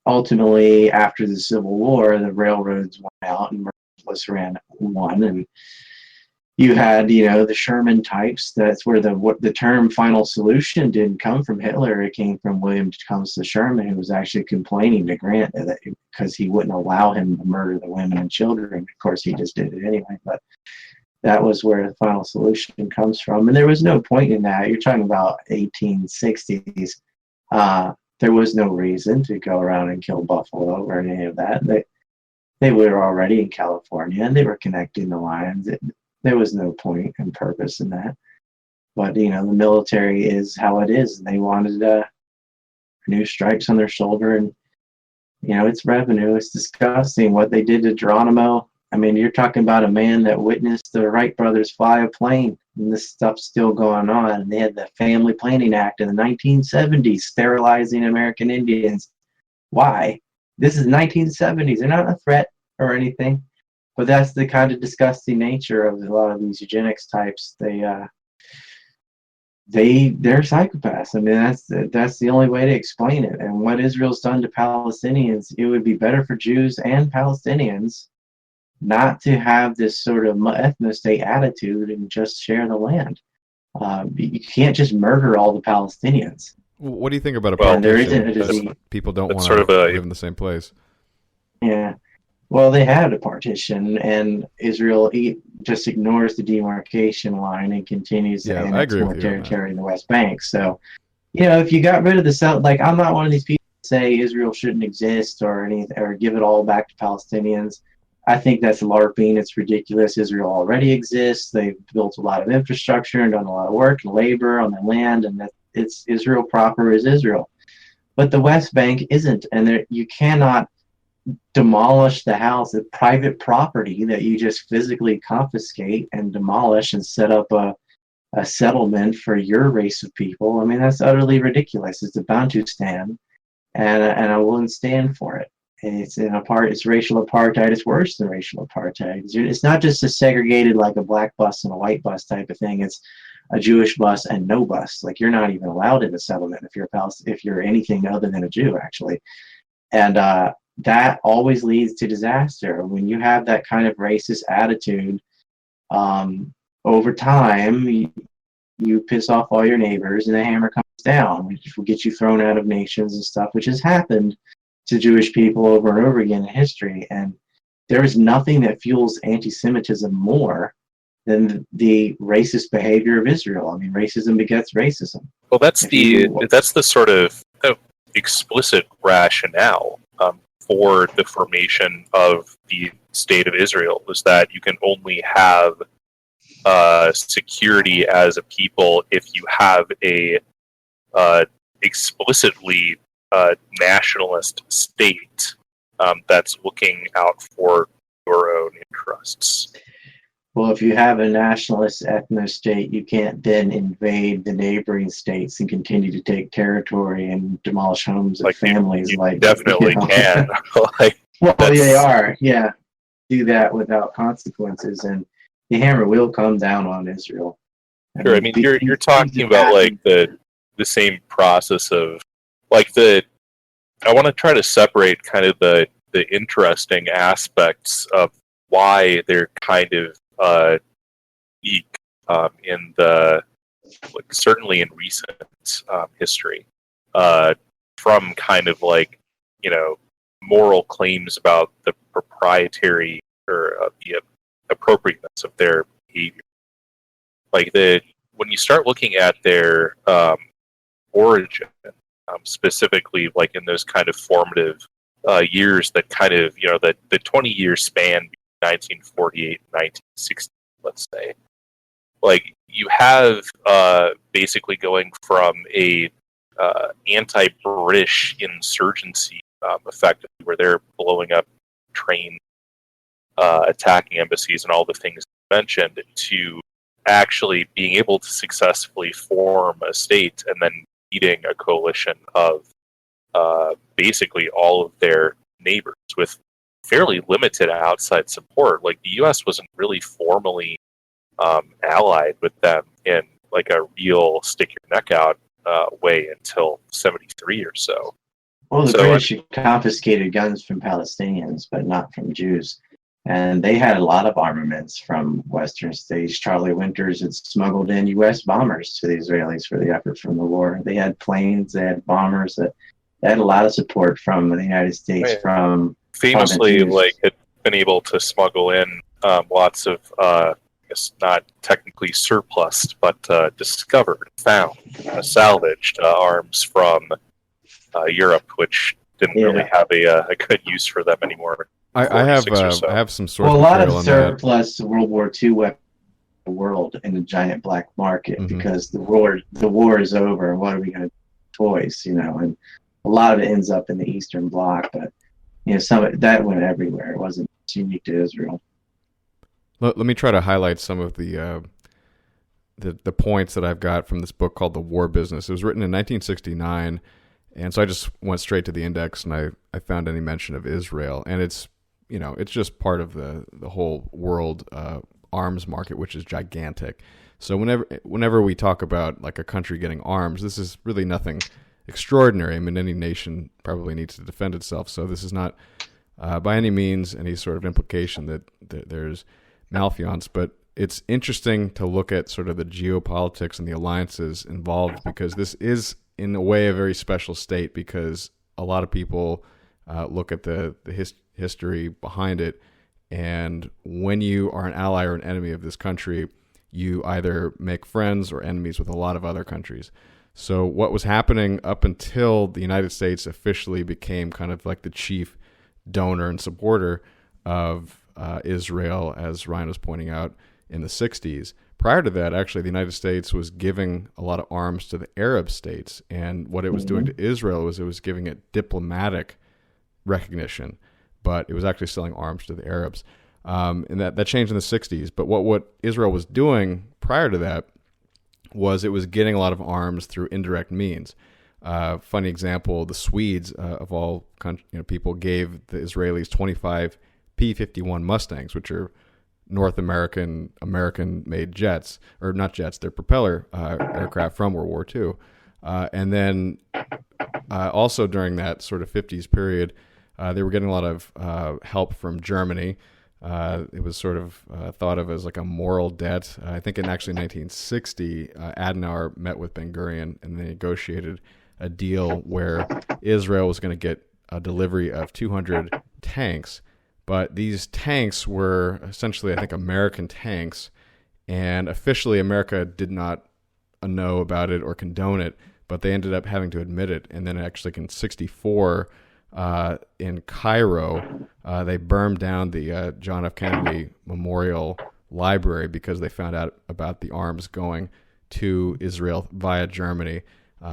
Speaker 8: ultimately, after the Civil War, the railroads went out and merciless ran one, and you had, the Sherman types. That's where the term final solution didn't come from Hitler. It came from William Tecumseh Sherman, who was actually complaining to Grant that because he wouldn't allow him to murder the women and children. Of course, he just did it anyway. But that was where the final solution comes from. And there was no point in that. You're talking about 1860s. There was no reason to go around and kill buffalo or any of that. They were already in California, and they were connecting the lines. There was no point and purpose in that. But, the military is how it is. And they wanted new stripes on their shoulder. And, it's revenue. It's disgusting what they did to Geronimo. I mean, you're talking about a man that witnessed the Wright brothers fly a plane. And this stuff's still going on. And they had the Family Planning Act in the 1970s, sterilizing American Indians. Why? This is 1970s. They're not a threat or anything. But that's the kind of disgusting nature of a lot of these eugenics types. They're psychopaths. I mean, that's the only way to explain it. And what Israel's done to Palestinians, it would be better for Jews and Palestinians not to have this sort of ethno-state attitude and just share the land. You can't just murder all the Palestinians.
Speaker 1: What do you think about a
Speaker 8: partition? There
Speaker 1: partition?
Speaker 8: isn't a disease.
Speaker 1: People don't want to live in the same place.
Speaker 8: Yeah. Well, they had a partition, and Israel just ignores the demarcation line and continues to annex more territory in the West Bank. So, if you got rid of the South, like, I'm not one of these people that say Israel shouldn't exist or give it all back to Palestinians. I think that's LARPing. It's ridiculous. Israel already exists. They've built a lot of infrastructure and done a lot of work and labor on the land, and it's Israel proper is Israel. But the West Bank isn't, and you cannot demolish the house of private property that you just physically confiscate and demolish and set up a settlement for your race of people. I mean, that's utterly ridiculous. It's a Bantustan, and I wouldn't stand for it. It's racial apartheid. It's worse than racial apartheid. It's not just a segregated, like a black bus and a white bus type of thing. It's a Jewish bus and no bus. Like, you're not even allowed in the settlement if you're anything other than a Jew, actually. And that always leads to disaster. When you have that kind of racist attitude, over time, you piss off all your neighbors and the hammer comes down, which will get you thrown out of nations and stuff, which has happened to Jewish people over and over again in history. And there is nothing that fuels anti-Semitism more than the racist behavior of Israel. I mean, racism begets racism.
Speaker 3: Well, that's the sort of explicit rationale for the formation of the State of Israel, was that you can only have security as a people if you have a explicitly nationalist state that's looking out for your own interests.
Speaker 8: Well, if you have a nationalist ethno-state, you can't then invade the neighboring states and continue to take territory and demolish homes and families.
Speaker 3: You definitely can.
Speaker 8: They are. Yeah, do that without consequences, and the hammer will come down on Israel.
Speaker 3: Sure. I mean, you're talking about like the same process of like I want to try to separate kind of the interesting aspects of why they're kind of weak in the certainly in recent history, from kind of like moral claims about the proprietary or the appropriateness of their behavior. Like when you start looking at their origin, specifically like in those kind of formative years that kind of the 20-year span between 1948 and 1960, let's say, like you have basically going from a anti-British insurgency effectively, where they're blowing up trains, attacking embassies, and all the things mentioned, to actually being able to successfully form a state and then leading a coalition of basically all of their neighbors with fairly limited outside support. Like the U.S. wasn't really formally allied with them in like a real stick your neck out way until 1973 or so.
Speaker 8: Well, the British confiscated guns from Palestinians, but not from Jews. And they had a lot of armaments from Western states. Charlie Winters had smuggled in U.S. bombers to the Israelis for the effort from the war. They had planes, they had bombers, they had a lot of support from the United States.
Speaker 3: Right.
Speaker 8: From
Speaker 3: famously, like had been able to smuggle in lots of, I guess not technically surplus, but discovered, found, salvaged arms from Europe, which didn't really have a good use for them anymore.
Speaker 1: I have some source
Speaker 8: well, a lot
Speaker 1: material
Speaker 8: of
Speaker 1: on
Speaker 8: surplus World War II weapons in the world in the giant black market, because the war is over, and what are we going to do? Toys, and a lot of it ends up in the Eastern Bloc, but some of that went everywhere. It wasn't unique to Israel.
Speaker 1: Let me try to highlight some of the points that I've got from this book called The War Business. It was written in 1969, and so I just went straight to the index and I found any mention of Israel, and it's just part of the whole world arms market, which is gigantic. So whenever we talk about like a country getting arms, this is really nothing extraordinary. I mean, any nation probably needs to defend itself, so this is not by any means any sort of implication that there's malfeasance, but it's interesting to look at sort of the geopolitics and the alliances involved, because this is in a way a very special state, because a lot of people look at the history behind it, and when you are an ally or an enemy of this country, you either make friends or enemies with a lot of other countries. So what was happening up until the United States officially became kind of like the chief donor and supporter of Israel, as Ryan was pointing out, in the 60s. Prior to that, actually, the United States was giving a lot of arms to the Arab states, and what it was doing to Israel was it was giving it diplomatic recognition, but it was actually selling arms to the Arabs. And that changed in the 60s. But what Israel was doing prior to that was it was getting a lot of arms through indirect means. Funny example, the Swedes, of all people, gave the Israelis 25 P-51 Mustangs, which are North American-made jets, or not jets, they're propeller aircraft from World War II. And then also during that sort of 50s period, they were getting a lot of help from Germany. It was sort of thought of as like a moral debt. I think in actually 1960, Adenauer met with Ben-Gurion and they negotiated a deal where Israel was going to get a delivery of 200 tanks. But these tanks were essentially, I think, American tanks, and officially America did not know about it or condone it, but they ended up having to admit it. And then actually in 1964, in Cairo, they burned down the John F. Kennedy Memorial Library because they found out about the arms going to Israel via Germany,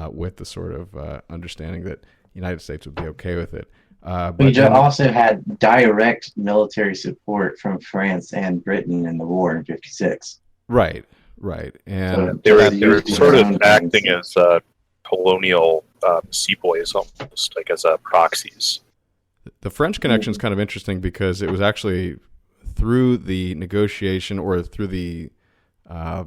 Speaker 1: with the sort of understanding that the United States would be okay with it.
Speaker 8: But we also had direct military support from France and Britain in the war in '56.
Speaker 1: Right. And
Speaker 3: so they were sort of acting as colonial sepoys, almost like as proxies.
Speaker 1: The French connection is kind of interesting because it was actually through the negotiation, or through the, I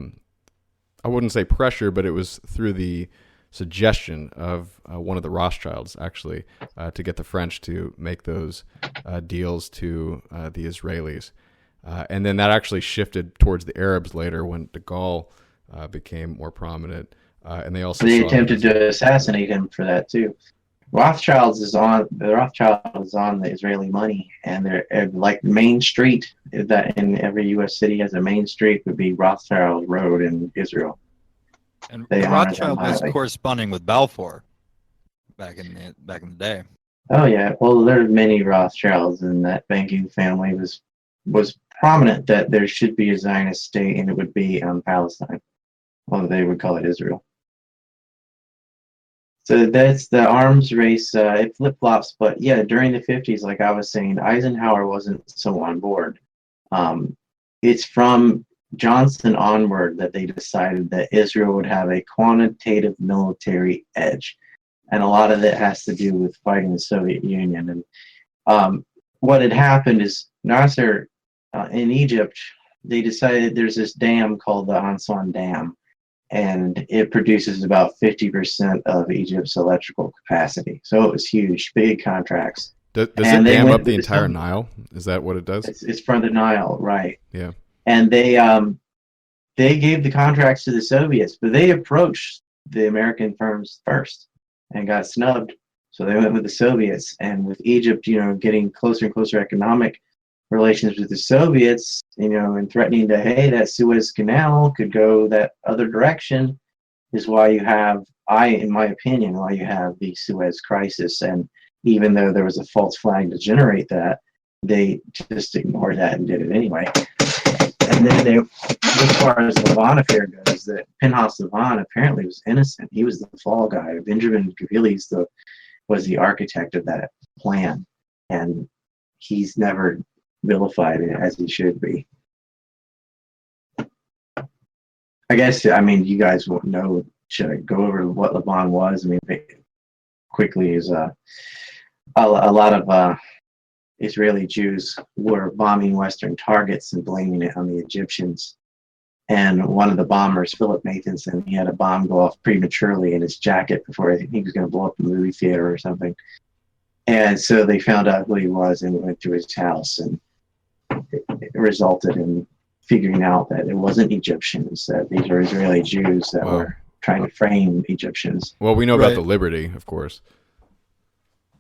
Speaker 1: wouldn't say pressure, but it was through the suggestion of one of the Rothschilds, actually, to get the French to make those deals to the Israelis. And then that actually shifted towards the Arabs later when de Gaulle became more prominent. And they also
Speaker 8: attempted to assassinate him for that too. Rothschild is on the Israeli money, and they're like Main Street that in every U.S. city has a main street would be Rothschild Road in Israel.
Speaker 7: And
Speaker 8: They
Speaker 7: Rothschild was corresponding with Balfour back in the day.
Speaker 8: Oh yeah, well there are many Rothschilds, and that banking family was prominent that there should be a Zionist state, and it would be Palestine. Well, they would call it Israel. So that's the arms race. It flip-flops, but yeah, during the 50s, like I was saying, Eisenhower wasn't so on board. It's from Johnson onward that they decided that Israel would have a quantitative military edge. And a lot of it has to do with fighting the Soviet Union. And what had happened is Nasser, in Egypt, they decided there's this dam called the Aswan Dam, and it produces about 50% of Egypt's electrical capacity. So it was huge, big contracts.
Speaker 1: Does it dam up the entire Nile? Is that what it does?
Speaker 8: It's from the Nile, right.
Speaker 1: Yeah.
Speaker 8: And they gave the contracts to the Soviets, but they approached the American firms first and got snubbed. So they went with the Soviets, and with Egypt, getting closer and closer economic relations with the Soviets, and threatening that, hey, that Suez Canal could go that other direction, is why you have, in my opinion, why you have the Suez crisis. And even though there was a false flag to generate that, they just ignored that and did it anyway. And then as far as the Lavon affair goes, that Pinhas Lavon apparently was innocent. He was the fall guy. Benjamin Gavili was the architect of that plan, and he's never vilified it as he should be. I guess, you guys won't know. Should I go over what Lavon was? Quickly is a lot of Israeli Jews were bombing Western targets and blaming it on the Egyptians. And one of the bombers, Philip Nathanson, he had a bomb go off prematurely in his jacket before he was going to blow up the movie theater or something. And so they found out who he was and went to his house, and it resulted in figuring out that it wasn't Egyptians, that these are Israeli Jews that were trying to frame Egyptians.
Speaker 1: Well, we know about the Liberty, of course.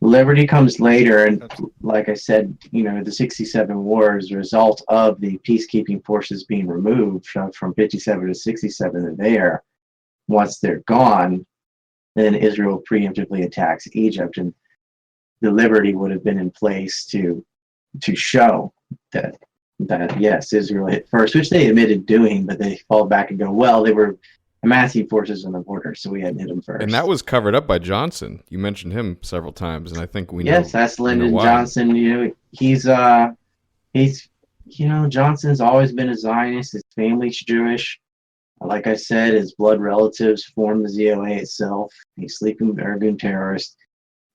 Speaker 8: Liberty comes later, and like I said, the 67 war is a result of the peacekeeping forces being removed from 57 to 67 there. Once they're gone, then Israel preemptively attacks Egypt, and the Liberty would have been in place to show that yes, Israel hit first, which they admitted doing, but they fall back and go, well, they were amassing forces on the border, so we hadn't hit them first.
Speaker 1: And that was covered up by Johnson. You mentioned him several times, and I think we know.
Speaker 8: Yes, that's Lyndon Johnson. He's Johnson's always been a Zionist. His family's Jewish. Like I said, his blood relatives formed the ZOA itself. He's sleeping Argun terrorist,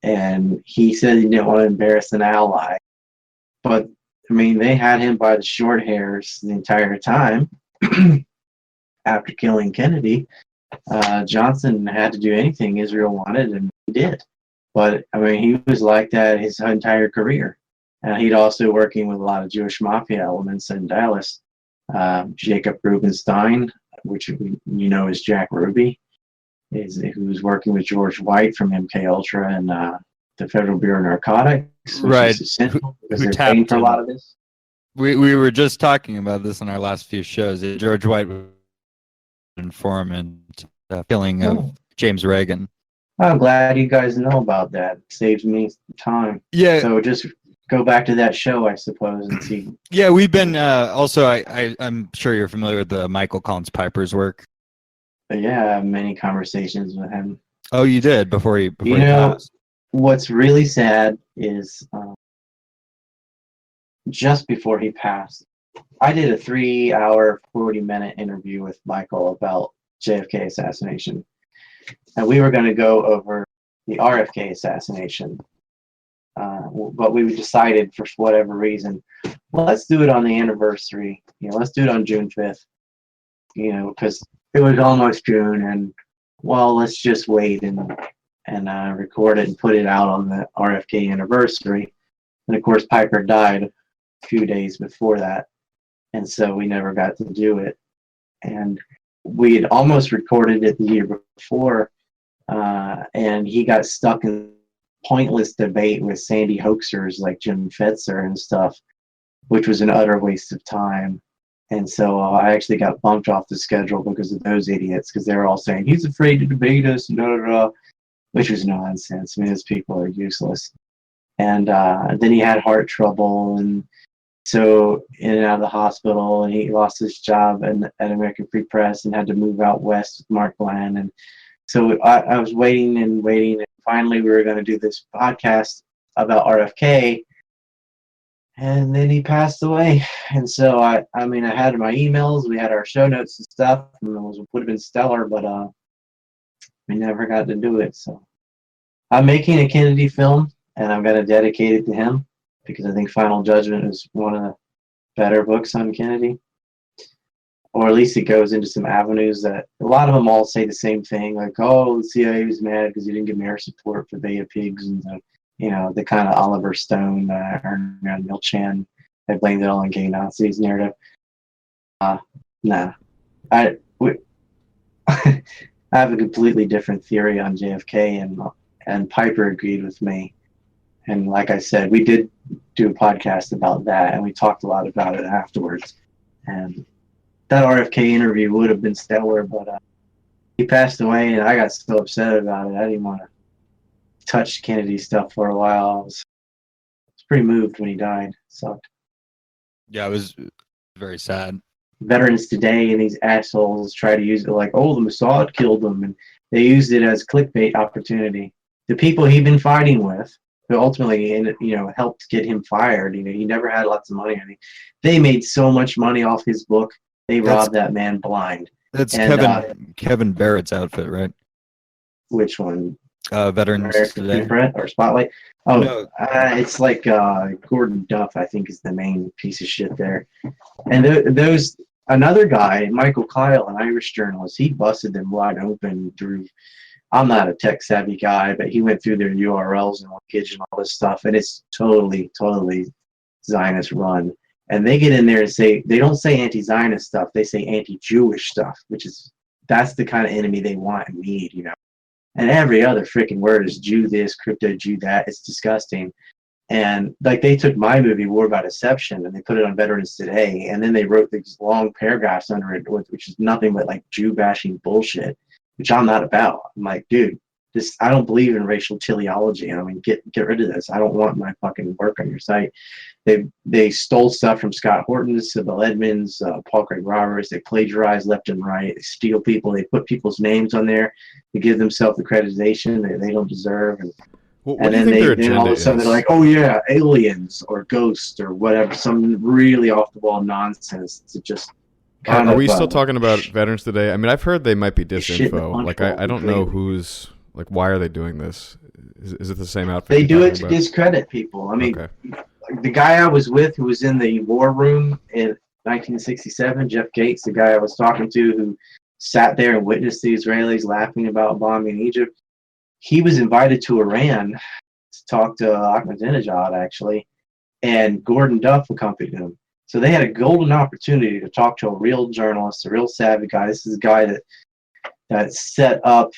Speaker 8: and he said he didn't want to embarrass an ally. But they had him by the short hairs the entire time. After killing Kennedy, Johnson had to do anything Israel wanted, and he did. But he was like that his entire career. He'd also working with a lot of Jewish mafia elements in Dallas. Jacob Rubenstein, which is Jack Ruby, who was working with George White from MK Ultra and the Federal Bureau of Narcotics,
Speaker 7: right?
Speaker 8: Who tapped for a lot of this.
Speaker 7: We were just talking about this in our last few shows. George White was informant killing of James Reagan.
Speaker 8: I'm glad you guys know about that. It saves me time.
Speaker 7: Yeah.
Speaker 8: So just go back to that show, I suppose, and see.
Speaker 7: Yeah, we've been also. I'm sure you're familiar with the Michael Collins Piper's work.
Speaker 8: But yeah, I have many conversations with him.
Speaker 7: Oh, you did before he passed.
Speaker 8: What's really sad is just before he passed, I did a 3-hour, 40-minute interview with Michael about JFK assassination. And we were going to go over the RFK assassination. But we decided, for whatever reason, let's do it on the anniversary. Let's do it on June 5th. Because it was almost June, and let's just wait and record it and put it out on the RFK anniversary. And of course, Piper died a few days before that. and so we never got to do it. And we had almost recorded it the year before, and he got stuck in pointless debate with Sandy hoaxers like Jim Fetzer and stuff, which was an utter waste of time. And so I actually got bumped off the schedule because of those idiots, because they were all saying he's afraid to debate us, which was nonsense. I mean, those people are useless. And then he had heart trouble, and so in and out of the hospital, and he lost his job at American Free Press and had to move out west with Mark Glenn. And so I was waiting, and finally we were going to do this podcast about RFK, and then he passed away. And so I mean, I had my emails, we had our show notes and stuff, and it would have been stellar, but we never got to do it. So I'm making a Kennedy film, and I'm going to dedicate it to him, because I think Final Judgment is one of the better books on Kennedy. Or at least it goes into some avenues that a lot of them all say the same thing, like, oh, the CIA was mad because he didn't give air support for Bay of Pigs, and the kind of Oliver Stone, Ernest Milchan, they blamed it all on gay Nazis narrative. Nah. I have a completely different theory on JFK, and Piper agreed with me. And like I said, we did do a podcast about that, and we talked a lot about it afterwards. And that RFK interview would have been stellar, but he passed away, and I got so upset about it. I didn't want to touch Kennedy stuff for a while. I was pretty moved when he died. It sucked.
Speaker 7: Yeah, it was very sad.
Speaker 8: Veterans Today and these assholes try to use it like, oh, the Mossad killed them, and they used it as clickbait opportunity. The people he'd been fighting with, who ultimately, helped get him fired. He never had lots of money. I mean, they made so much money off his book. They robbed that man blind.
Speaker 7: That's Kevin Barrett's outfit, right?
Speaker 8: Which one?
Speaker 7: Veterans Today
Speaker 8: or Spotlight? Oh,
Speaker 7: no.
Speaker 8: It's like Gordon Duff, I think, is the main piece of shit there. And those another guy, Michael Kyle, an Irish journalist, he busted them wide open through. I'm not a tech savvy guy, but he went through their URLs and linkage and all this stuff, and it's totally Zionist run. And they get in there and say, they don't say anti-Zionist stuff, they say anti-Jewish stuff, that's the kind of enemy they want and need, And every other freaking word is Jew this, crypto Jew that. It's disgusting. And like they took my movie War by Deception and they put it on Veterans Today, and then they wrote these long paragraphs under it, which is nothing but like Jew bashing bullshit, which I'm not about. I'm like, dude, I don't believe in racial teleology. I mean, get rid of this. I don't want my fucking work on your site. They stole stuff from Scott Horton, Sybil Edmonds, Paul Craig Roberts. They plagiarize left and right. They steal people. They put people's names on there to give themselves the accreditation they don't deserve. And then all of a sudden they're like, oh yeah, aliens or ghosts or whatever, some really off the wall nonsense to just.
Speaker 1: Are we still talking about Veterans Today? I mean, I've heard they might be disinfo. Like, I don't know who's, like, why are they doing this? Is it the same outfit?
Speaker 8: They do it to discredit people. I mean, the guy I was with who was in the war room in 1967, Jeff Gates, the guy I was talking to who sat there and witnessed the Israelis laughing about bombing Egypt, he was invited to Iran to talk to Ahmadinejad, actually, and Gordon Duff accompanied him. So they had a golden opportunity to talk to a real journalist, a real savvy guy. This is a guy that set up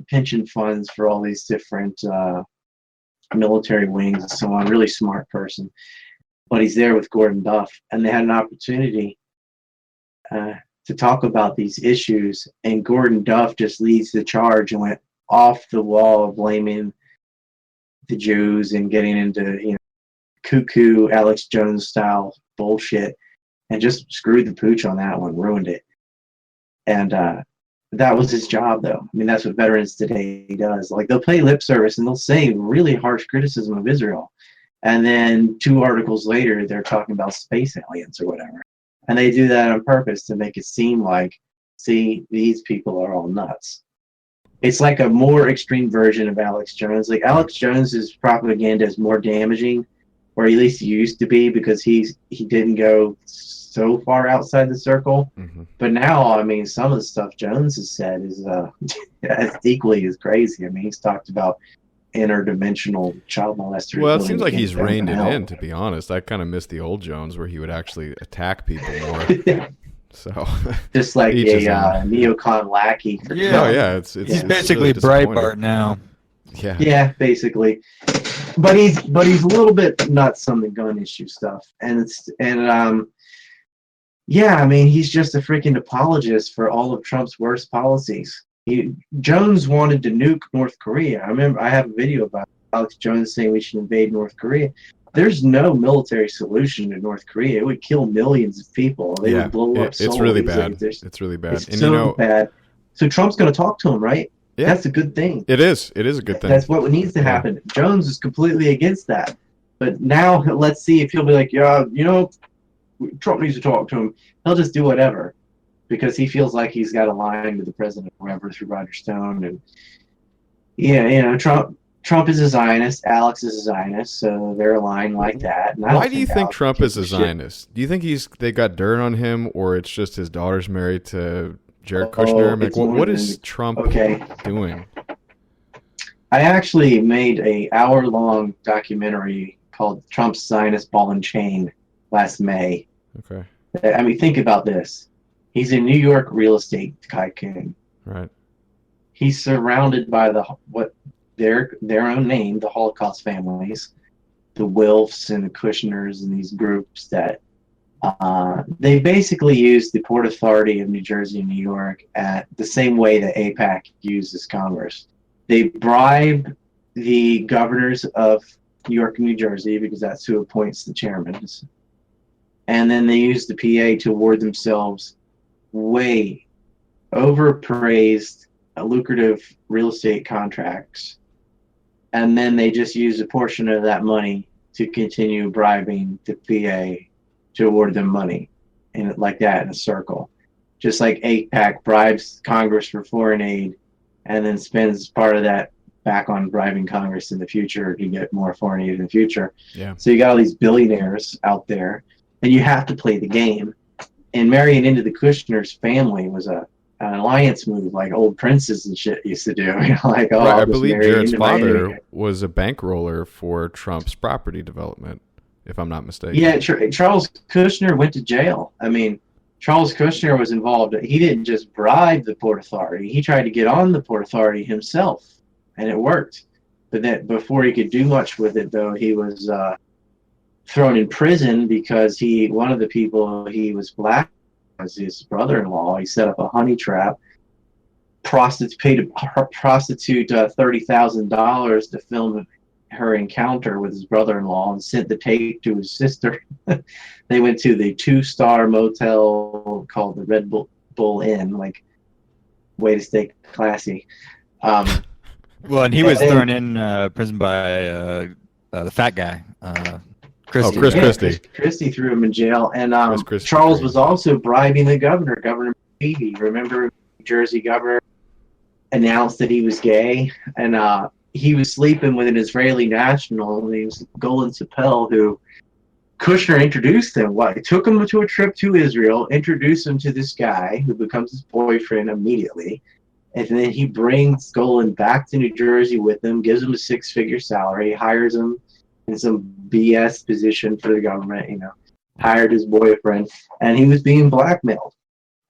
Speaker 8: pension funds for all these different military wings and so on. Really smart person. But he's there with Gordon Duff. And they had an opportunity to talk about these issues. And Gordon Duff just leads the charge and went off the wall blaming the Jews and getting into, cuckoo Alex Jones style bullshit, and just screwed the pooch on that one, ruined it. And that was his job, though. I mean, that's what Veterans Today does. Like, they'll pay lip service and they'll say really harsh criticism of Israel, and then 2 articles later they're talking about space aliens or whatever, and they do that on purpose to make it seem like, see, these people are all nuts. It's like a more extreme version of Alex Jones. Like, Alex Jones's propaganda is more damaging, or at least he used to be, because he didn't go so far outside the circle. Mm-hmm. But now, I mean, some of the stuff Jones has said is equally as crazy. I mean, he's talked about interdimensional child molester.
Speaker 1: Well, it seems like he's reined it in, to be honest. I kind of miss the old Jones where he would actually attack people more. So
Speaker 8: just like a neocon lackey.
Speaker 1: Yeah, it's
Speaker 8: He's
Speaker 7: basically
Speaker 1: really
Speaker 7: Breitbart now.
Speaker 8: Yeah, basically. But he's a little bit nuts on the gun issue stuff, yeah, I mean, he's just a freaking apologist for all of Trump's worst policies. Jones wanted to nuke North Korea. I remember I have a video about Alex Jones saying we should invade North Korea. There's no military solution to North Korea. It would kill millions of people. They would blow up.
Speaker 1: It's really bad. It's really bad.
Speaker 8: It's so bad. So Trump's going to talk to him, right?
Speaker 1: Yeah.
Speaker 8: That's a good thing.
Speaker 1: It is. It is a good thing.
Speaker 8: That's what needs to happen. Jones is completely against that. But now let's see if he'll be like, yeah, Trump needs to talk to him. He'll just do whatever because he feels like he's got a line with the president or whatever through Roger Stone. And Trump is a Zionist. Alex is a Zionist, so they're aligned like that.
Speaker 1: Why do you think Trump is a Zionist? Do you think they got dirt on him, or it's just his daughter's married to Jared Kushner? What is Trump doing?
Speaker 8: I actually made a hour-long documentary called Trump's Zionist Ball and Chain last May.
Speaker 1: Okay.
Speaker 8: I mean, think about this. He's a New York real estate tycoon.
Speaker 1: Right.
Speaker 8: He's surrounded by their own name, the Holocaust families, the Wilfs and the Kushners and these groups that they basically use the Port Authority of New Jersey and New York at the same way that AIPAC uses Congress. They bribe the governors of New York and New Jersey because that's who appoints the chairmen. And then they use the PA to award themselves way overpraised, lucrative real estate contracts. And then they just use a portion of that money to continue bribing the PA to award them money, and like that in a circle. Just like AIPAC bribes Congress for foreign aid and then spends part of that back on bribing Congress in the future to get more foreign aid in the future.
Speaker 1: Yeah.
Speaker 8: So you got all these billionaires out there, and you have to play the game. And marrying into the Kushner's family was an alliance move, like old princes and shit used to do.
Speaker 1: I believe Jared's father was a bankroller for Trump's property development, if I'm not mistaken.
Speaker 8: Yeah, Charles Kushner went to jail. I mean, Charles Kushner was involved. He didn't just bribe the Port Authority. He tried to get on the Port Authority himself, and it worked. But then before he could do much with it, though, he was thrown in prison because one of the people he was black was his brother-in-law. He set up a honey trap, paid a prostitute $30,000 to film her encounter with his brother-in-law and sent the tape to his sister. They went to the 2-star motel called the Red Bull Inn, like, way to stay classy.
Speaker 7: Well, and he was thrown in prison by the fat guy, Christie.
Speaker 1: Chris Christie.
Speaker 8: Christie threw him in jail. And Charles was also bribing the governor, Governor Beebe. Remember, New Jersey governor announced that he was gay, and he was sleeping with an Israeli national named Golan Sapel, who Kushner introduced him. He took him to a trip to Israel, introduced him to this guy who becomes his boyfriend immediately. And then he brings Golan back to New Jersey with him, gives him a 6-figure salary, hires him in some BS position for the government, hired his boyfriend, and he was being blackmailed.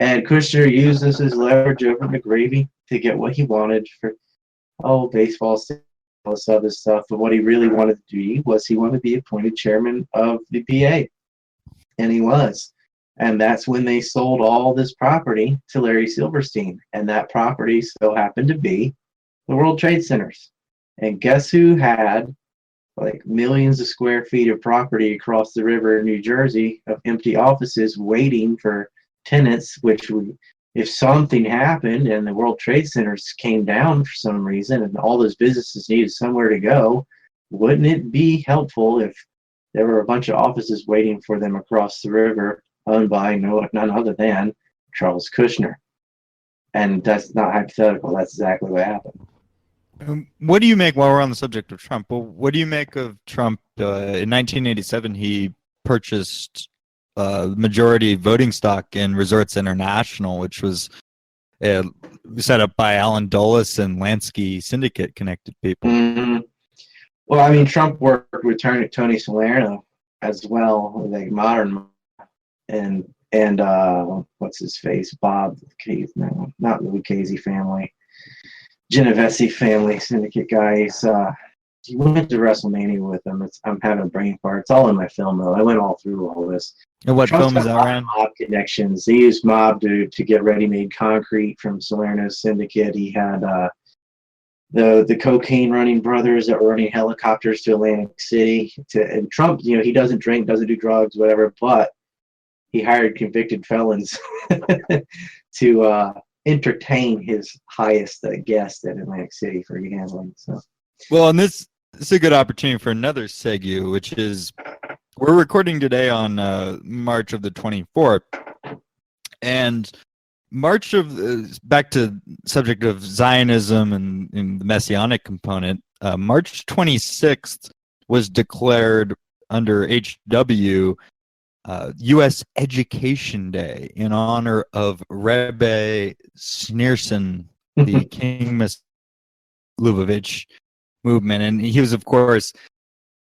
Speaker 8: And Kushner used this as leverage over McGravy to get what he wanted for, baseball, all this other stuff. But what he really wanted to do was he wanted to be appointed chairman of the PA. And he was. And that's when they sold all this property to Larry Silverstein. And that property so happened to be the World Trade Centers. And guess who had like millions of square feet of property across the river in New Jersey of empty offices waiting for tenants, which would, if something happened and the World Trade Centers came down for some reason and all those businesses needed somewhere to go, wouldn't it be helpful if there were a bunch of offices waiting for them across the river owned by none other than Charles Kushner? And that's not hypothetical. That's exactly what happened.
Speaker 7: What do you make, while we're on the subject of Trump, what do you make of Trump? In 1987, he purchased majority voting stock in Resorts International, which was set up by Alan Dulles and Lansky Syndicate connected people.
Speaker 8: Mm-hmm. Well, I mean, Trump worked with Tony Salerno as well, like modern, and what's his face, Bob Casey, no, not the Lucchese family, Genovese family syndicate guys. He went to WrestleMania with them. I'm having a brain fart. It's all in my film though. I went all through all this.
Speaker 7: And what
Speaker 8: Trump's
Speaker 7: film is
Speaker 8: got
Speaker 7: that, Ryan?
Speaker 8: mob connections. They used mob to get ready-made concrete from Salerno's syndicate. He had the cocaine running brothers that were running helicopters to Atlantic City. And Trump, he doesn't drink, doesn't do drugs, whatever, but he hired convicted felons to entertain his highest guest at Atlantic City for gambling. So,
Speaker 7: well, and this is a good opportunity for another segue, which is we're recording today on March of the 24th, and back to subject of Zionism and the Messianic component. March 26th was declared under HW U.S. Education Day in honor of Rebbe Schneerson, the King Lubavitch movement, and he was, of course,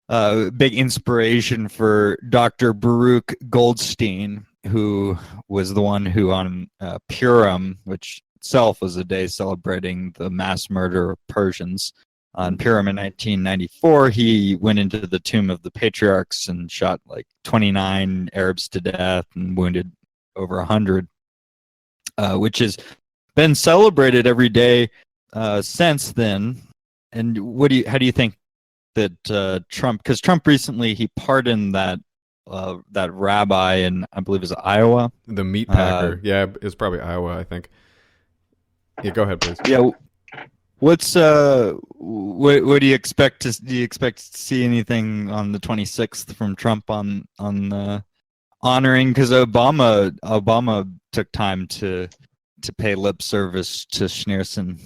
Speaker 7: a big inspiration for Dr. Baruch Goldstein, who was the one who on Purim, which itself was a day celebrating the mass murder of Persians. On Purim in 1994, he went into the tomb of the patriarchs and shot like 29 Arabs to death and wounded over 100, which has been celebrated every day since then. And how do you think that Trump, because Trump recently, he pardoned that rabbi in, I believe, is Iowa?
Speaker 1: The meat packer. Yeah, it's probably Iowa, I think. Yeah, go ahead, please.
Speaker 7: Yeah. What's what do you expect to to see anything on the 26th from Trump on honoring, because Obama took time to pay lip service to Schneerson?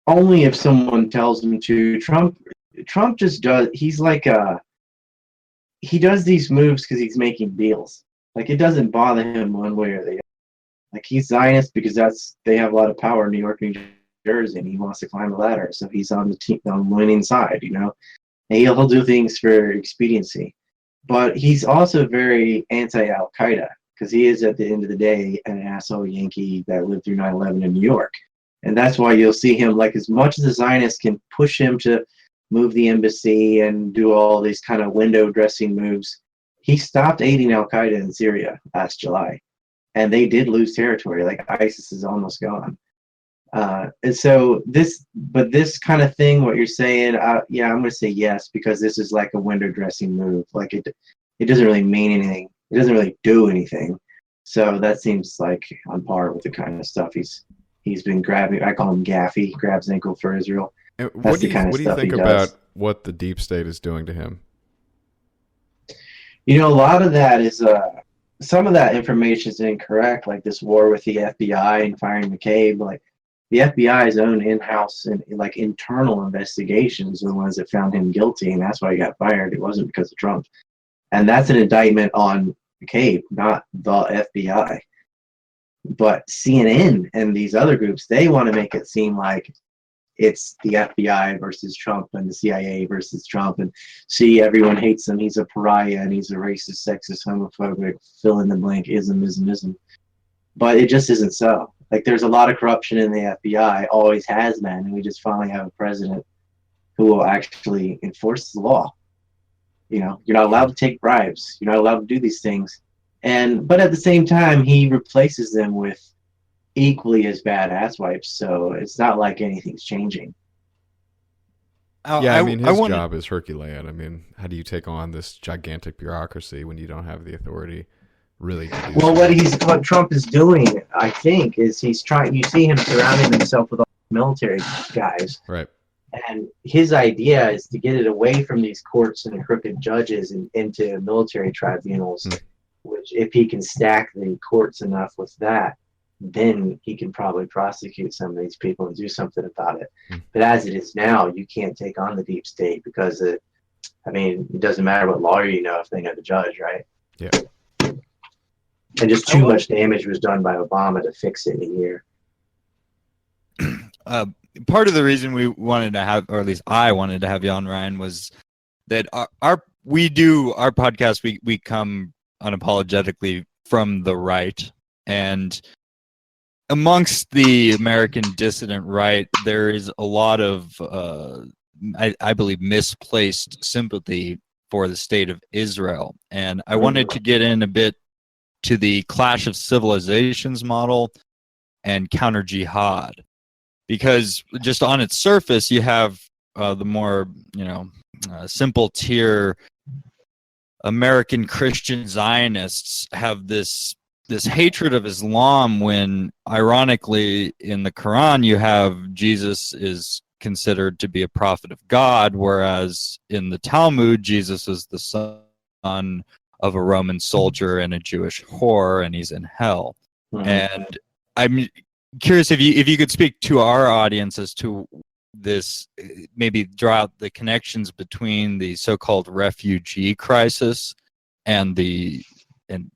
Speaker 8: Only if someone tells him to. Trump just does. He's like he does these moves because he's making deals. Like, it doesn't bother him one way or the other. Like, he's Zionist because they have a lot of power in New York, New Jersey, and he wants to climb the ladder. So he's on the team, on the winning side, And he'll do things for expediency. But he's also very anti-Al Qaeda because he is, at the end of the day, an asshole Yankee that lived through 9/11 in New York. And that's why you'll see him, like, as much as the Zionists can push him to move the embassy and do all these kind of window dressing moves, he stopped aiding Al Qaeda in Syria last July. And they did lose territory. Like, ISIS is almost gone. And so this kind of thing, what you're saying, yeah, I'm going to say yes, because this is like a window dressing move. Like, it doesn't really mean anything. It doesn't really do anything. So that seems like on par with the kind of stuff he's been grabbing. I call him Gaffy, grabs ankle for Israel.
Speaker 1: What do you think about what the deep state is doing to him?
Speaker 8: A lot of that is some of that information is incorrect, like this war with the FBI and firing McCabe. Like, the FBI's own in-house and like internal investigations are the ones that found him guilty, and that's why he got fired. It wasn't because of Trump. And that's an indictment on McCabe, not the FBI. But CNN and these other groups, they want to make it seem like it's the FBI versus Trump and the CIA versus Trump, and see, everyone hates him. He's a pariah and he's a racist, sexist, homophobic, fill in the blank, ism. But it just isn't so. Like, there's a lot of corruption in the FBI, always has been, and we just finally have a president who will actually enforce the law. You're not allowed to take bribes. You're not allowed to do these things. But at the same time, he replaces them with equally as bad asswipes, so it's not like anything's changing.
Speaker 1: Yeah, I mean, his job is Herculean. I mean, how do you take on this gigantic bureaucracy when you don't have the authority really to do
Speaker 8: what Trump is doing, I think, is he's trying. You see him surrounding himself with all the military guys,
Speaker 1: right?
Speaker 8: And his idea is to get it away from these courts and crooked judges and into military tribunals. Which, if he can stack the courts enough with that, then he can probably prosecute some of these people and do something about it. But as it is now, you can't take on the deep state because it doesn't matter what lawyer you know if they know the judge, right?
Speaker 1: Yeah.
Speaker 8: And just too much damage was done by Obama to fix it in a year.
Speaker 7: part of the reason we wanted to have, or at least I wanted to have you on, Ryan, was that our podcast, we come unapologetically from the right, and amongst the American dissident right, there is a lot of I believe misplaced sympathy for the state of Israel, and I wanted to get in a bit to the clash of civilizations model and counter jihad, because just on its surface you have the more simple tier American Christian Zionists have this hatred of Islam, when ironically in the Quran you have Jesus is considered to be a prophet of God, whereas in the Talmud Jesus is the son of a Roman soldier and a Jewish whore, and he's in hell. And I'm curious if you could speak to our audience as to this, maybe draw out the connections between the so-called refugee crisis and the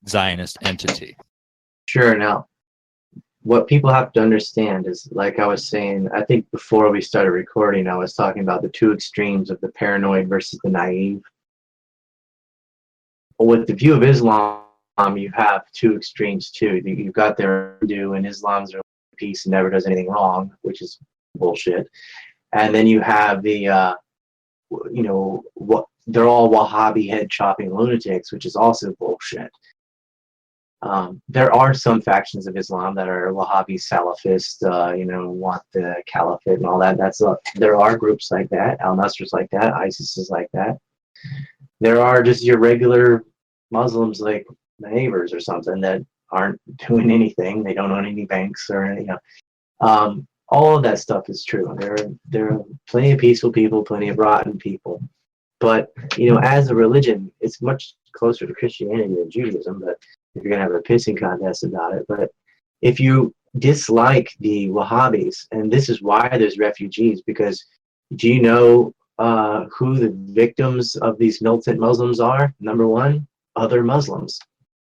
Speaker 7: Zionist entity.
Speaker 8: Sure. Now, what people have to understand is, like I was saying, I think before we started recording, I was talking about the two extremes of the paranoid versus the naive. With the view of Islam, you have two extremes too. You've got their Hindu, and Islam's peace and never does anything wrong, which is bullshit. And then you have the, what they're all Wahhabi head chopping lunatics, which is also bullshit. There are some factions of Islam that are Wahhabi Salafist, want the caliphate and all that. There are groups like that. Al-Nusra's like that. ISIS is like that. There are just your regular Muslims like my neighbors or something that aren't doing anything. They don't own any banks or anything. All of that stuff is true. There are plenty of peaceful people, plenty of rotten people. But, as a religion, it's much closer to Christianity than Judaism, but if you're going to have a pissing contest about it. But if you dislike the Wahhabis, and this is why there's refugees, because do you know who the victims of these militant Muslims are? Number one, other Muslims.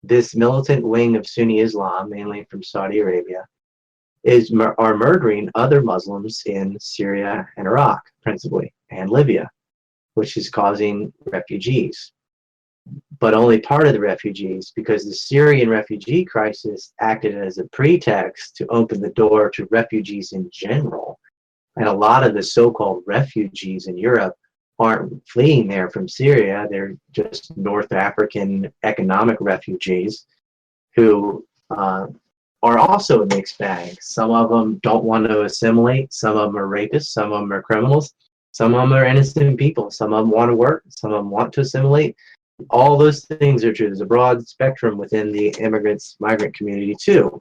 Speaker 8: This militant wing of Sunni Islam, mainly from Saudi Arabia, are murdering other Muslims in Syria and Iraq, principally, and Libya, which is causing refugees. But only part of the refugees, because the Syrian refugee crisis acted as a pretext to open the door to refugees in general. And a lot of the so-called refugees in Europe aren't fleeing there from Syria. They're just North African economic refugees who are also a mixed bag. Some of them don't want to assimilate. Some of them are rapists. Some of them are criminals. Some of them are innocent people. Some of them want to work. Some of them want to assimilate. All those things are true. There's a broad spectrum within the migrant community too.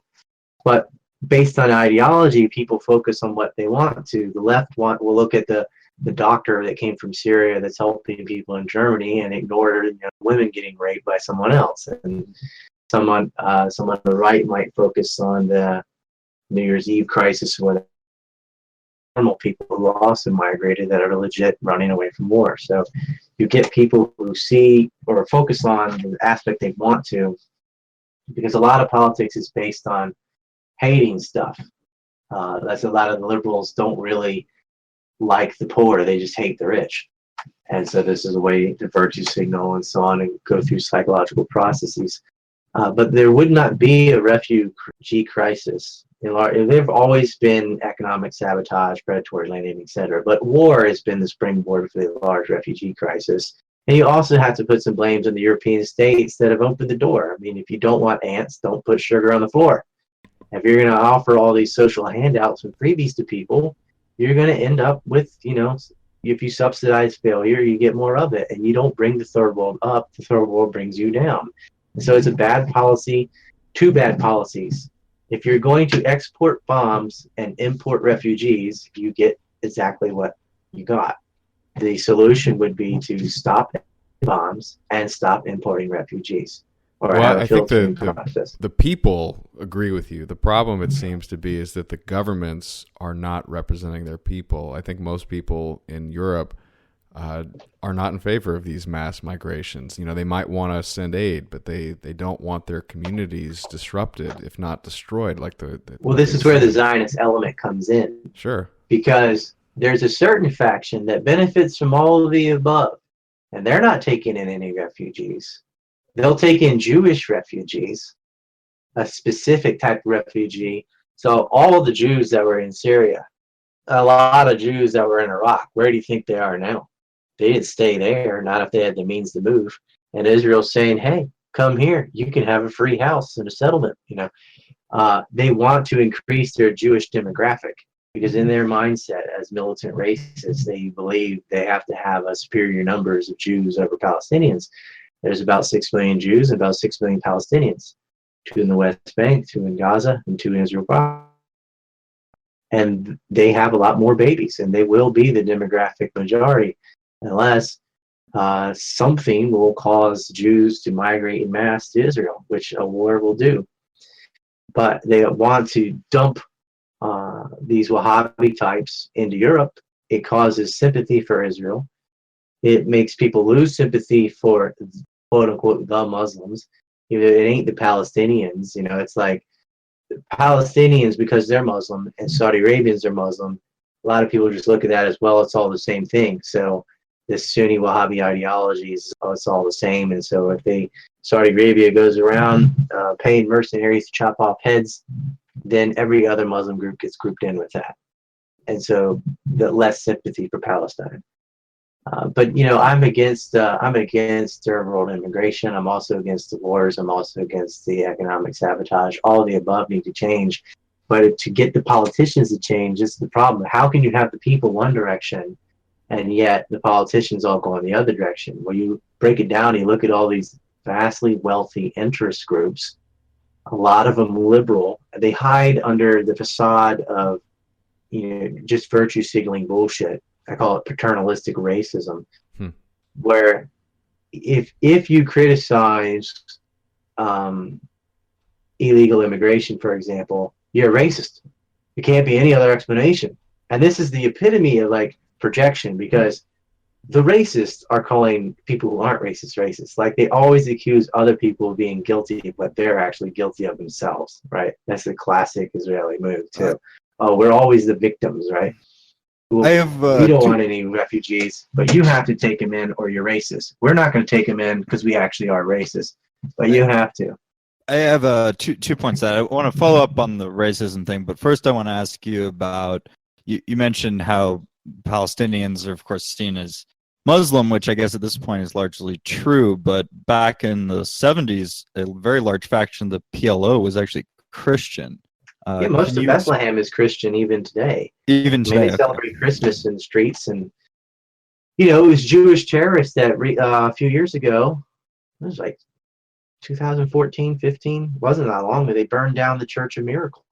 Speaker 8: But based on ideology, people focus on what they want to. The left will look at the doctor that came from Syria that's helping people in Germany and ignore women getting raped by someone else. And someone on the right might focus on the New Year's Eve crisis where normal people who also migrated that are legit running away from war. So you get people who see or focus on the aspect they want to, because a lot of politics is based on hating stuff. That's a lot of the liberals don't really like the poor, they just hate the rich. And so this is a way to virtue signal and so on and go through psychological processes. But there would not be a refugee crisis. There've always been economic sabotage, predatory landing, etc. But war has been the springboard for the large refugee crisis. And you also have to put some blames on the European states that have opened the door. I mean, if you don't want ants, don't put sugar on the floor. If you're going to offer all these social handouts and freebies to people, you're going to end up with, if you subsidize failure, you get more of it. And you don't bring the third world up, the third world brings you down. And so it's a bad policy, two bad policies. If you're going to export bombs and import refugees, you get exactly what you got. The solution would be to stop bombs and stop importing refugees.
Speaker 1: Well, I think the people agree with you. The problem, it seems to be, is that the governments are not representing their people. I think most people in Europe are not in favor of these mass migrations. They might want to send aid, but they don't want their communities disrupted, if not destroyed. This
Speaker 8: is where the Zionist element comes in.
Speaker 1: Sure.
Speaker 8: because there's a certain faction that benefits from all of the above, and they're not taking in any refugees. They'll take in Jewish refugees, a specific type of refugee. So all the Jews that were in Syria, a lot of Jews that were in Iraq, where do you think they are now? They didn't stay there, not if they had the means to move. And Israel's saying, hey, come here. You can have a free house and a settlement. They want to increase their Jewish demographic because in their mindset as militant racists, they believe they have to have a superior numbers of Jews over Palestinians. There's about 6 million Jews and about 6 million Palestinians, 2 in the West Bank, 2 in Gaza, and 2 in Israel. And they have a lot more babies, and they will be the demographic majority unless something will cause Jews to migrate en masse to Israel, which a war will do. But they want to dump these Wahhabi types into Europe. It causes sympathy for Israel. It makes people lose sympathy for, quote unquote, the Muslims. It ain't the Palestinians. It's like the Palestinians, because they're Muslim, and Saudi Arabians are Muslim. A lot of people just look at that as, well, it's all the same thing. So this Sunni Wahhabi ideology is, it's all the same. And so if Saudi Arabia goes around paying mercenaries to chop off heads, then every other Muslim group gets grouped in with that. And so the less sympathy for Palestine. But I'm against third world immigration. I'm also against the wars. I'm also against the economic sabotage. All of the above need to change. But to get the politicians to change, this is the problem. How can you have the people one direction, and yet the politicians all go in the other direction? Well, you break it down, you look at all these vastly wealthy interest groups, a lot of them liberal. They hide under the facade of just virtue signaling bullshit. I call it paternalistic racism, where if you criticize illegal immigration, for example, you're a racist. It can't be any other explanation. And this is the epitome of like projection, because the racists are calling people who aren't racist. Like they always accuse other people of being guilty of what they're actually guilty of themselves, right? That's the classic Israeli move too. Oh, we're always the victims, right? Well, we don't want any refugees, but you have to take them in or you're racist. We're not going to take them in because we actually are racist, but you have to.
Speaker 7: I have two points that I want to follow up on the racism thing, but first I want to ask you about, you mentioned how Palestinians are, of course, seen as Muslim, which I guess at this point is largely true, but back in the 70s, a very large faction of the PLO was actually Christian.
Speaker 8: Most of Bethlehem is Christian even today.
Speaker 7: Even today,
Speaker 8: they celebrate Christmas in the streets, and it was Jewish terrorists that a few years ago, it was like 2014, 15, wasn't that long, but they burned down the Church of Miracles,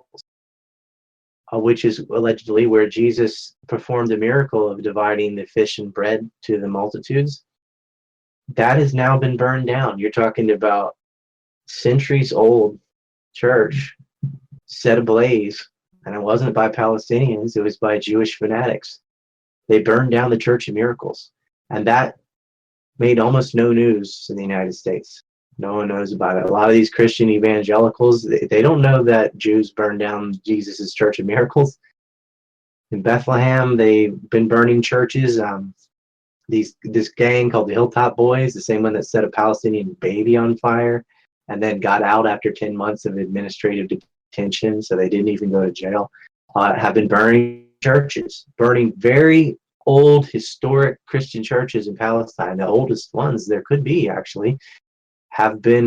Speaker 8: which is allegedly where Jesus performed the miracle of dividing the fish and bread to the multitudes. That has now been burned down. You're talking about centuries old church set ablaze, and it wasn't by Palestinians, it was by Jewish fanatics. They burned down the Church of Miracles, and that made almost no news in the United States. No one knows about it. A lot of these Christian evangelicals, they don't know that Jews burned down Jesus' Church of Miracles. In Bethlehem, they've been burning churches. This gang called the Hilltop Boys, the same one that set a Palestinian baby on fire and then got out after 10 months of administrative detention, so they didn't even go to jail, have been burning churches, burning very old historic Christian churches in Palestine. The oldest ones there could be, actually, have been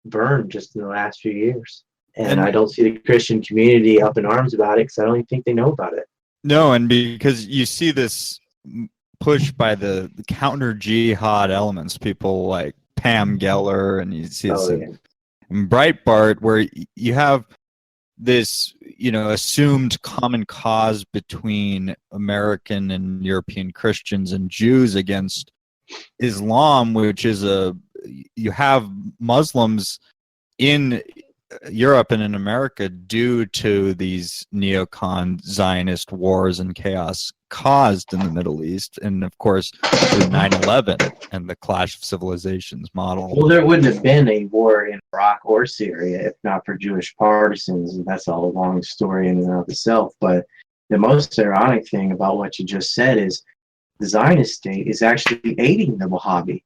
Speaker 8: burned just in the last few years. And I don't see the Christian community up in arms about it because I don't even think they know about it.
Speaker 7: No, and because you see this push by the counter jihad elements, people like Pam Geller, and you see this in Breitbart, where you have this, assumed common cause between American and European Christians and Jews against Islam, which is you have Muslims in Europe and in America due to these neocon Zionist wars and chaos caused in the Middle East, and of course with 9/11 and the clash of civilizations model.
Speaker 8: Well, there wouldn't have been a war in Iraq or Syria if not for Jewish partisans, and that's all a long story in and of itself. But the most ironic thing about what you just said is the Zionist state is actually aiding the Wahhabi.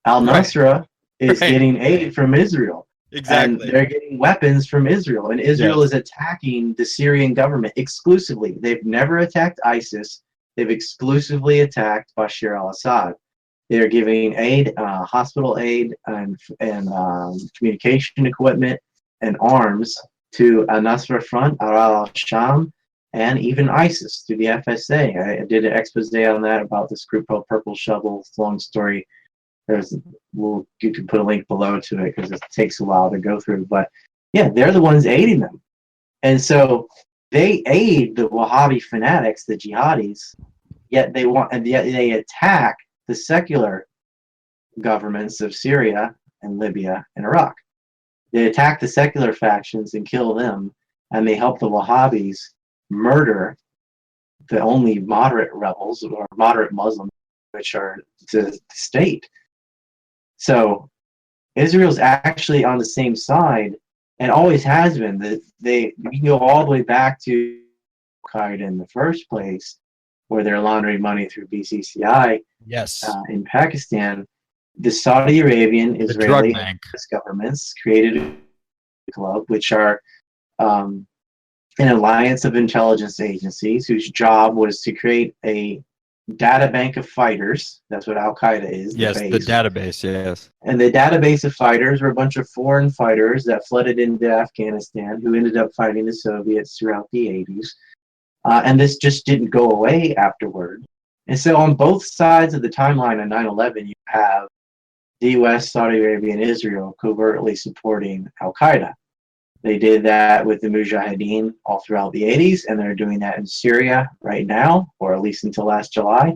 Speaker 8: Al-Nusra is getting aid from Israel.
Speaker 7: Exactly.
Speaker 8: And they're getting weapons from Israel. And Israel is attacking the Syrian government exclusively. They've never attacked ISIS. They've exclusively attacked Bashar al-Assad. They're giving aid, hospital aid, and communication equipment and arms to Al-Nusra Front, Aral al-Sham, and even ISIS through the FSA. I did an expose on that about this group called Purple Shovel. It's a long story. You can put a link below to it because it takes a while to go through. But yeah, they're the ones aiding them. And so they aid the Wahhabi fanatics, the jihadis, yet they attack the secular governments of Syria and Libya and Iraq. They attack the secular factions and kill them, and they help the Wahhabis murder the only moderate rebels or moderate Muslims, which are the state. So Israel's actually on the same side and always has been. You can go all the way back to Al-Qaeda in the first place, where they're laundering money through BCCI in Pakistan. The Saudi Arabian, Israeli governments created a club, which are an alliance of intelligence agencies whose job was to create a data bank of fighters. That's what Al-Qaeda is.
Speaker 7: Yes, the database, yes.
Speaker 8: And the database of fighters were a bunch of foreign fighters that flooded into Afghanistan who ended up fighting the Soviets throughout the 80s. And this just didn't go away afterward. And so on both sides of the timeline on 9/11, you have the US, Saudi Arabia, and Israel covertly supporting Al-Qaeda. They did that with the Mujahideen all throughout the 80s, and they're doing that in Syria right now, or at least until last July,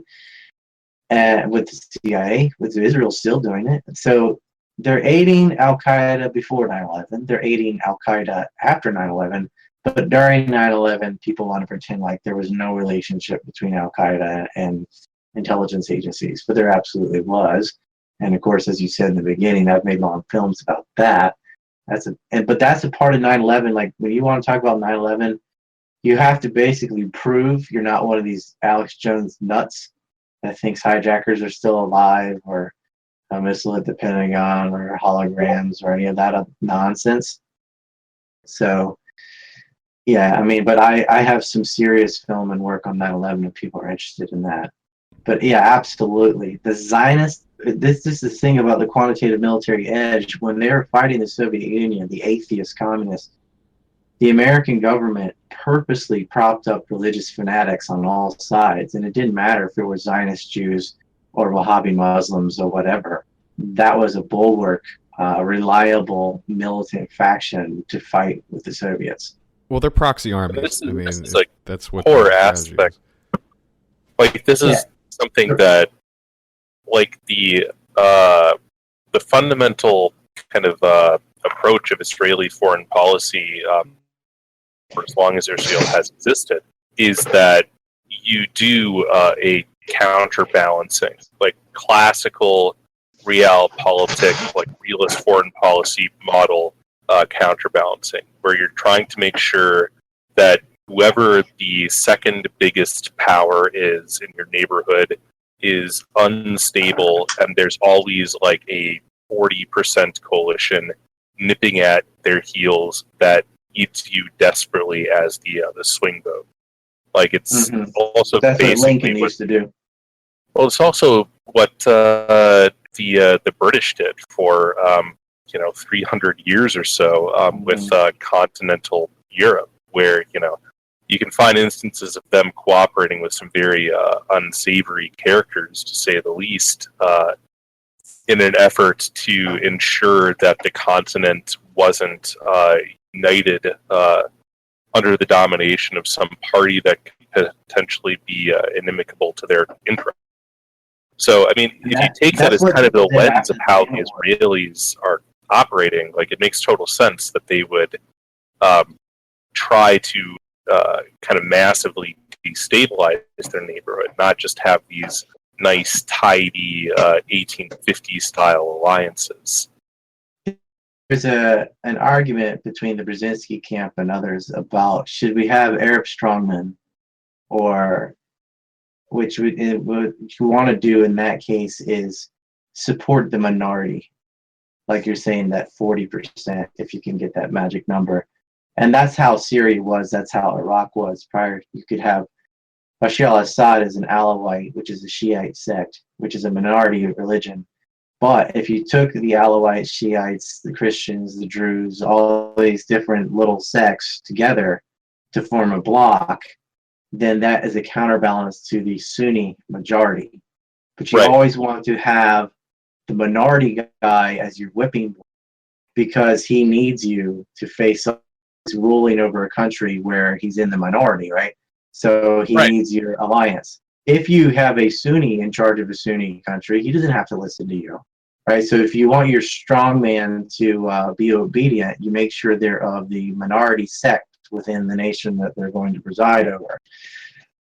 Speaker 8: and with the CIA, with Israel still doing it. So they're aiding Al-Qaeda before 9/11. They're aiding Al-Qaeda after 9/11. But during 9/11, people want to pretend like there was no relationship between Al-Qaeda and intelligence agencies, but there absolutely was. And of course, as you said in the beginning, I've made long films about that. But that's a part of 9/11. Like when you want to talk about 9/11, you have to basically prove you're not one of these Alex Jones nuts that thinks hijackers are still alive, or a missile at the Pentagon, or holograms, or any of that nonsense. So, yeah, I mean, but I have some serious film and work on 9/11 if people are interested in that. But yeah, absolutely. The Zionists, this is the thing about the quantitative military edge. When they were fighting the Soviet Union, the atheist communists, the American government purposely propped up religious fanatics on all sides. And it didn't matter if it were Zionist Jews or Wahhabi Muslims or whatever. That was a bulwark, a reliable militant faction to fight with the Soviets.
Speaker 1: Well, they're proxy armies.
Speaker 3: This is
Speaker 1: like
Speaker 3: that's
Speaker 1: what
Speaker 3: core aspect. Like this is something that, like the fundamental kind of approach of Israeli foreign policy, for as long as Israel has existed, is that you do a counterbalancing, like classical realpolitik, like realist foreign policy model counterbalancing, where you're trying to make sure that whoever the second biggest power is in your neighborhood is unstable, and there's always like a 40% coalition nipping at their heels that needs you desperately as the swing vote. Like it's also
Speaker 8: that's
Speaker 3: basically
Speaker 8: what Lincoln used to do.
Speaker 3: Well, it's also what the British did for 300 years or so with continental Europe, where you can find instances of them cooperating with some very unsavory characters, to say the least, in an effort to ensure that the continent wasn't united under the domination of some party that could potentially be inimical to their interests. So, I mean, if you take that as kind of the lens of how the Israelis are operating, like it makes total sense that they would try to kind of massively destabilize their neighborhood, not just have these nice, tidy 1850s style alliances.
Speaker 8: There's an argument between the Brzezinski camp and others about, should we have Arab strongmen or what you want to do in that case is support the minority, like you're saying, that 40%, if you can get that magic number. And that's how Syria was, that's how Iraq was prior. You could have Bashar al-Assad as an Alawite, which is a Shiite sect, which is a minority religion. But if you took the Alawites, Shiites, the Christians, the Druze, all these different little sects together to form a bloc, then that is a counterbalance to the Sunni majority. But you always want to have the minority guy as your whipping boy, because he needs you to face up. He's ruling over a country where he's in the minority, right? So he needs your alliance. If you have a Sunni in charge of a Sunni country, he doesn't have to listen to you, right? So if you want your strong man to be obedient, you make sure they're of the minority sect within the nation that they're going to preside over.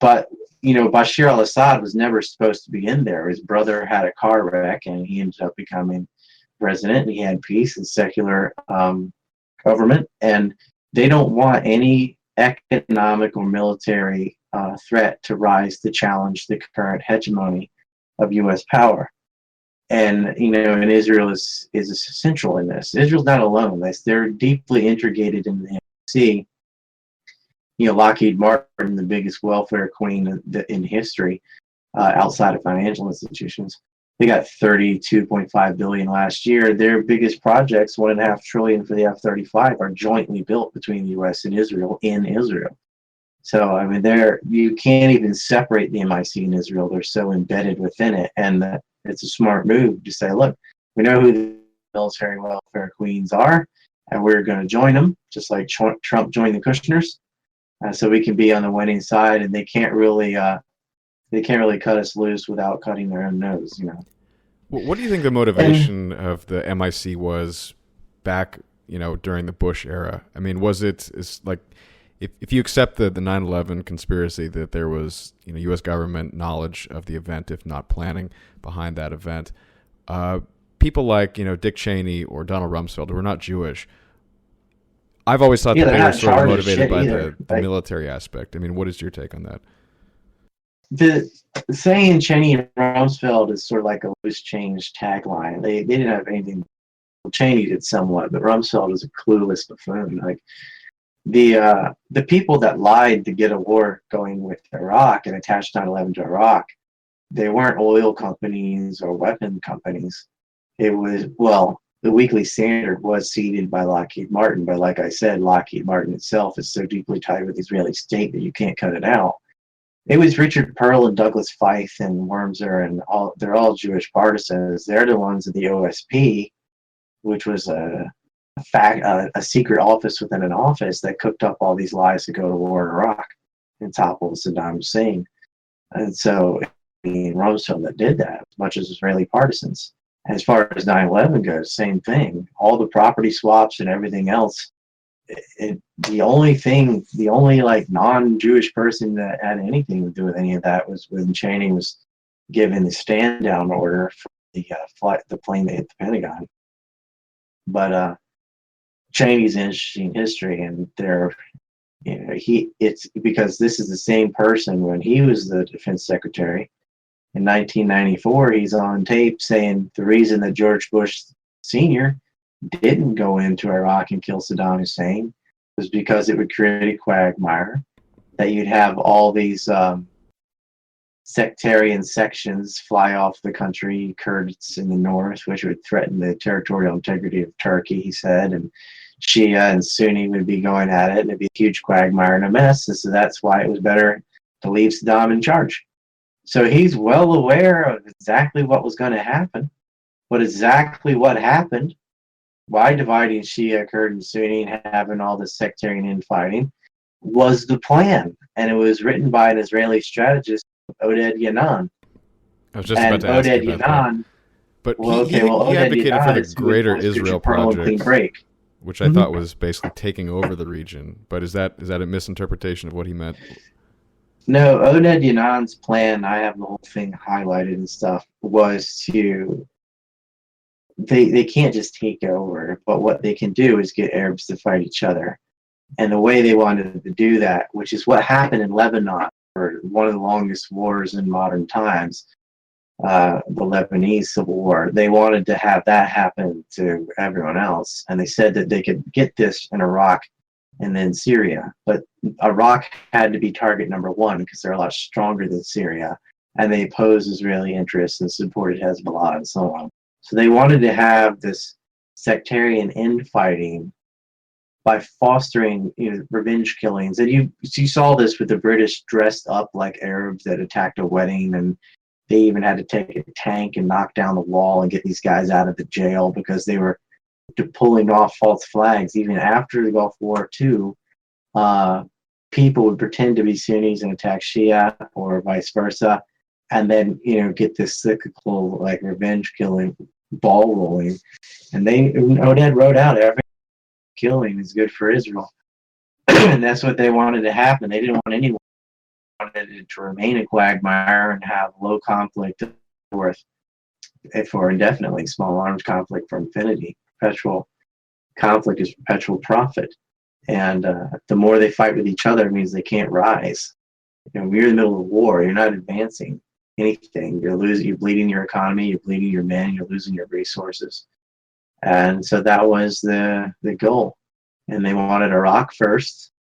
Speaker 8: But, you know, Bashar al-Assad was never supposed to be in there. His brother had a car wreck, and he ended up becoming president, and he had peace and secular government. And they don't want any economic or military threat to rise to challenge the current hegemony of U.S. power. And, you know, and Israel is essential in this. Israel's not alone. They're deeply integrated in the NBC. You know, Lockheed Martin, the biggest welfare queen in history, outside of financial institutions, they got $32.5 billion last year. Their biggest projects, $1.5 trillion for the F-35, are jointly built between the U.S. and Israel in Israel. So, I mean, you can't even separate the MIC in Israel. They're so embedded within it, and it's a smart move to say, look, we know who the military welfare queens are, and we're going to join them, just like Trump joined the Kushners. So we can be on the winning side, and they can't really cut us loose without cutting their own nose, you know.
Speaker 1: What do you think the motivation of the MIC was back, you know, during the Bush era? I mean, is like, if you accept the 9/11 conspiracy, that there was, you know, U.S. government knowledge of the event, if not planning behind that event, people like, you know, Dick Cheney or Donald Rumsfeld, who are not Jewish, I've always thought that they were sort of motivated by the military aspect. I mean, what is your take on that?
Speaker 8: The saying Cheney and Rumsfeld is sort of like a loose change tagline. They didn't have anything. Cheney did somewhat, but Rumsfeld was a clueless buffoon. Like the people that lied to get a war going with Iraq and attached 9/11 to Iraq, they weren't oil companies or weapon companies. It was, well, the Weekly Standard was seeded by Lockheed Martin, but like I said, Lockheed Martin itself is so deeply tied with the Israeli state that you can't cut it out. It was Richard Pearl and Douglas Feith and Wormser, and they're all Jewish partisans. They're the ones in the OSP, which was a secret office within an office that cooked up all these lies to go to war in Iraq and topple Saddam Hussein. And so, I mean, Rumsfeld that did that, as much as Israeli partisans. As far as 9/11 goes, same thing. All the property swaps and everything else. The only like non-Jewish person that had anything to do with any of that was when Cheney was given the stand down order for the plane that hit the Pentagon. But Cheney's an interesting history, and it's because this is the same person when he was the defense secretary. In 1994, he's on tape saying the reason that George Bush Sr. didn't go into Iraq and kill Saddam Hussein was because it would create a quagmire, that you'd have all these sectarian sections fly off the country, Kurds in the north, which would threaten the territorial integrity of Turkey, he said, and Shia and Sunni would be going at it, and it'd be a huge quagmire and a mess, and so that's why it was better to leave Saddam in charge. So he's well aware of exactly what was going to happen, but exactly what happened, why dividing Shia, Kurd, and Sunni and having all this sectarian infighting, was the plan. And it was written by an Israeli strategist, Oded Yanon.
Speaker 1: I was just about to ask you about that. But he advocated for the Greater Israel Project, which I thought was basically taking over the region. But is that a misinterpretation of what he meant?
Speaker 8: No, Oded Yanon's plan, I have the whole thing highlighted and stuff, was to, they can't just take over, but what they can do is get Arabs to fight each other. And the way they wanted to do that, which is what happened in Lebanon for one of the longest wars in modern times, the Lebanese Civil War. They wanted to have that happen to everyone else, and they said that they could get this in Iraq and then Syria. But Iraq had to be target number one because they're a lot stronger than Syria, and they opposed Israeli interests and supported Hezbollah and so on. So they wanted to have this sectarian infighting by fostering, revenge killings. And you saw this with the British dressed up like Arabs that attacked a wedding, and they even had to take a tank and knock down the wall and get these guys out of the jail because they were pulling off false flags. Even after the Gulf War II, people would pretend to be Sunnis and attack Shia or vice versa, and then get this cyclical like revenge killing ball rolling. And Oded wrote out every killing is good for Israel. And that's what they wanted to happen. They didn't want anyone wanted it to remain a quagmire and have low conflict for indefinitely, small arms conflict for infinity. Perpetual conflict is perpetual profit. And the more they fight with each other means they can't rise. We're in the middle of a war. You're not advancing anything. You're bleeding your economy, you're bleeding your men, you're losing your resources. And so that was the goal. And they wanted Iraq first,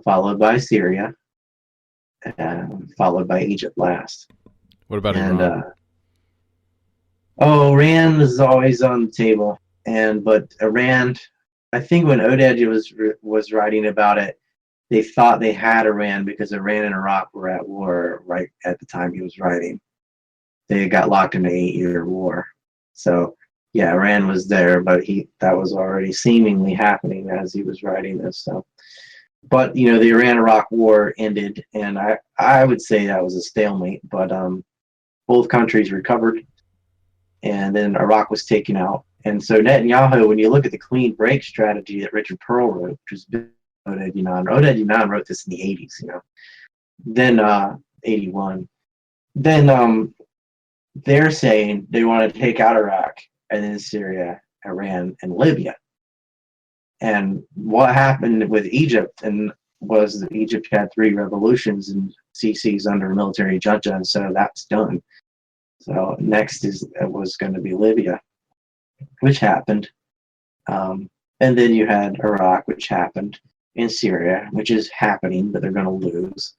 Speaker 8: followed by Syria, and followed by Egypt last.
Speaker 1: What about Iran?
Speaker 8: Iran was always on the table. But Iran, I think when Oded was writing about it, they thought they had Iran because Iran and Iraq were at war right at the time he was writing. They got locked in an 8-year war. So yeah, Iran was there, but that was already seemingly happening as he was writing this. So, but the Iran-Iraq war ended, and I would say that was a stalemate. But both countries recovered, and then Iraq was taken out. And so Netanyahu, when you look at the clean break strategy that Richard Pearl wrote, which was Oded Yonan wrote this in the 80s, then 81. Then they're saying they want to take out Iraq and then Syria, Iran, and Libya. And what happened with Egypt was that Egypt had 3 revolutions and Sisi's under a military junta, and so that's done. So next was going to be Libya, which happened. And then you had Iraq, which happened, and Syria, which is happening, but they're going to lose.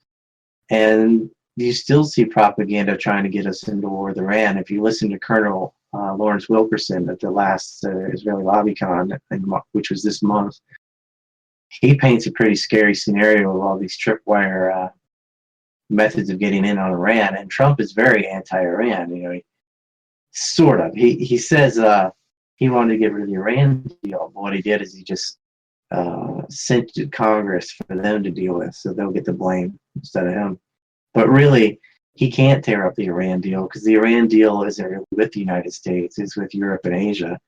Speaker 8: And you still see propaganda trying to get us into war with Iran. If you listen to Colonel Lawrence Wilkerson at the last Israeli LobbyCon, which was this month, he paints a pretty scary scenario of all these tripwire methods of getting in on Iran. And Trump is very anti-Iran. Sort of. He says he wanted to get rid of the Iran deal, but what he did is he just sent to Congress for them to deal with, so they'll get the blame instead of him. But really, he can't tear up the Iran deal because the Iran deal isn't really with the United States, it's with Europe and Asia.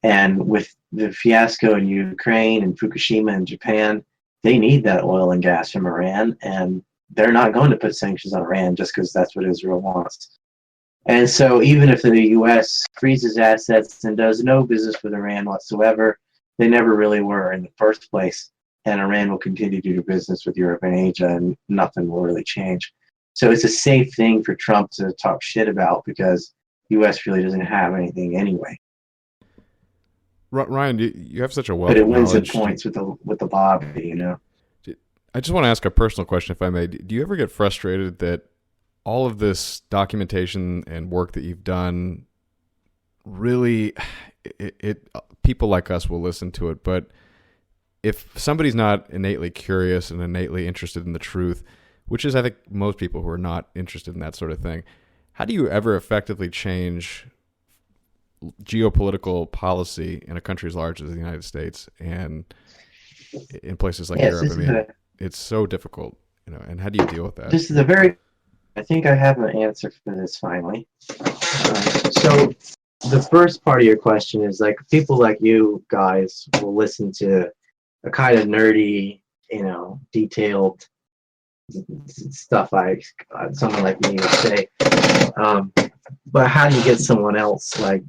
Speaker 8: And with the fiasco in Ukraine and Fukushima in Japan, they need that oil and gas from Iran, and they're not going to put sanctions on Iran just because that's what Israel wants. And so even if the U.S. freezes assets and does no business with Iran whatsoever, they never really were in the first place, and Iran will continue to do business with Europe and Asia, and nothing will really change. So it's a safe thing for Trump to talk shit about because the U.S. really doesn't have anything anyway.
Speaker 1: Ryan, you have such a wealth
Speaker 8: but it
Speaker 1: of
Speaker 8: wins
Speaker 1: knowledge.
Speaker 8: at points with the lobby,
Speaker 1: I just want to ask a personal question, if I may. Do you ever get frustrated that all of this documentation and work that you've done really, people like us will listen to it, but if somebody's not innately curious and innately interested in the truth, which is, I think, most people who are not interested in that sort of thing, how do you ever effectively change geopolitical policy in a country as large as the United States and in places like Europe? I mean, it's so difficult, and how do you deal with that?
Speaker 8: This is I think I have an answer for this finally. So the first part of your question is, like, people like you guys will listen to a kind of nerdy, detailed stuff someone like me would say. But how do you get someone else like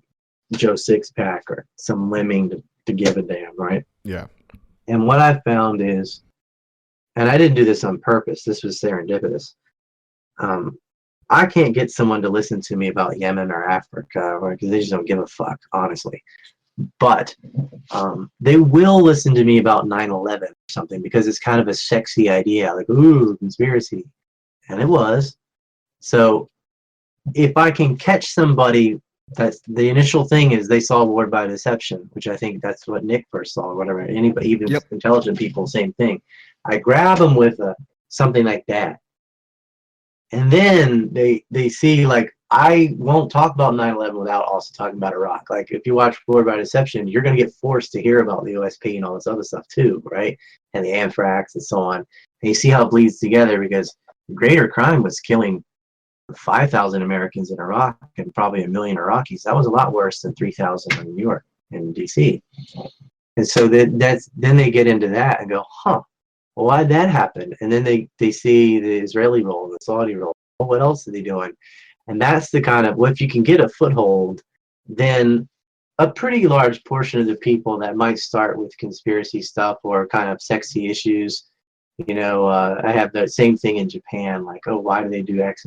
Speaker 8: Joe Sixpack or some lemming to give a damn, right?
Speaker 1: Yeah.
Speaker 8: And what I've found is, and I didn't do this on purpose. This was serendipitous. I can't get someone to listen to me about Yemen or Africa, because they just don't give a fuck, honestly. But they will listen to me about 9/11 or something, because it's kind of a sexy idea, like, ooh, conspiracy. And it was. So if I can catch somebody, that's the initial thing is they saw War by Deception, which I think that's what Nick first saw, or whatever. Anybody, even intelligent people, same thing. I grab them with something like that. And then they see, like, I won't talk about 9/11 without also talking about Iraq. Like, if you watch War by Deception, you're going to get forced to hear about the OSP and all this other stuff too, right? And the anthrax and so on. And you see how it bleeds together, because greater crime was killing 5,000 Americans in Iraq and probably 1 million Iraqis. That was a lot worse than 3,000 in New York and DC. And so then they get into that and go, huh, well, why'd that happen? And then they see the Israeli role, the Saudi role. Well, what else are they doing? And that's the kind of, well, if you can get a foothold, then a pretty large portion of the people that might start with conspiracy stuff or kind of sexy issues, I have the same thing in Japan, like, oh, why do they do X?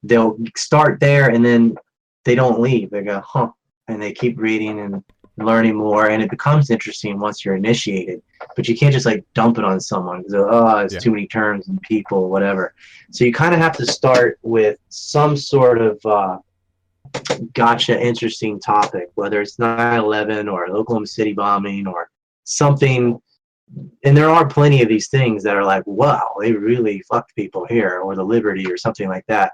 Speaker 8: They'll start there and then they don't leave. They go, huh, and they keep reading and learning more, and it becomes interesting once you're initiated. But you can't just like dump it on someone because it's too many terms and people, whatever. So you kind of have to start with some sort of gotcha interesting topic, whether it's 9/11 or Oklahoma City bombing or something. And there are plenty of these things that are like, wow, they really fucked people here, or the Liberty or something like that.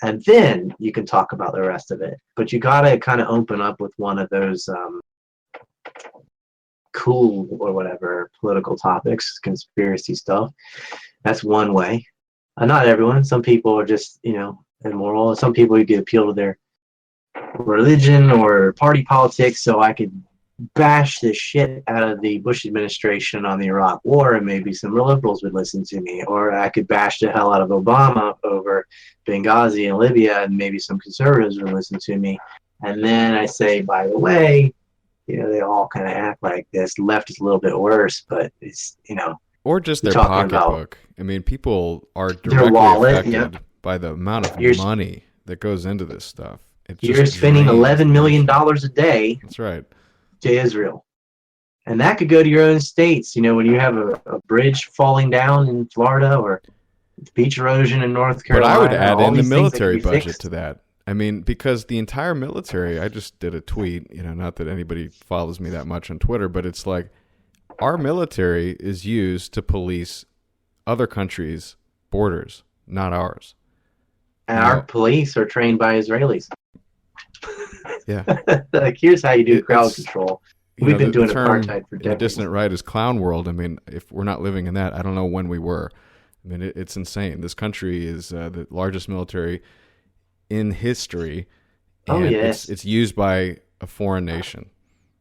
Speaker 8: And then you can talk about the rest of it. But you got to kind of open up with one of those cool or whatever political topics, conspiracy stuff. That's one way. Not everyone. Some people are just, immoral. Some people, you could appeal to their religion or party politics. So I could bash the shit out of the Bush administration on the Iraq war, and maybe some liberals would listen to me. Or I could bash the hell out of Obama over Benghazi and Libya, and maybe some conservatives would listen to me. And then I say, by the way, they all kind of act like this. Left is a little bit worse, but it's,
Speaker 1: or just their pocketbook. I mean, people are directly affected by the amount of money that goes into this stuff.
Speaker 8: You're spending $11 million a day.
Speaker 1: That's right.
Speaker 8: To Israel. And that could go to your own states, when you have a bridge falling down in Florida or beach erosion in North Carolina.
Speaker 1: But I would add in the military budget to that. I mean, because the entire military, I just did a tweet, not that anybody follows me that much on Twitter, but it's like our military is used to police other countries' borders, not ours.
Speaker 8: And our police are trained by Israelis.
Speaker 1: Yeah.
Speaker 8: Like, here's how you do crowd control. We've been doing apartheid for decades.
Speaker 1: The distant right is clown world. I mean, if we're not living in that, I don't know when we were. I mean, it's insane. This country is the largest military in history. And it's used by a foreign nation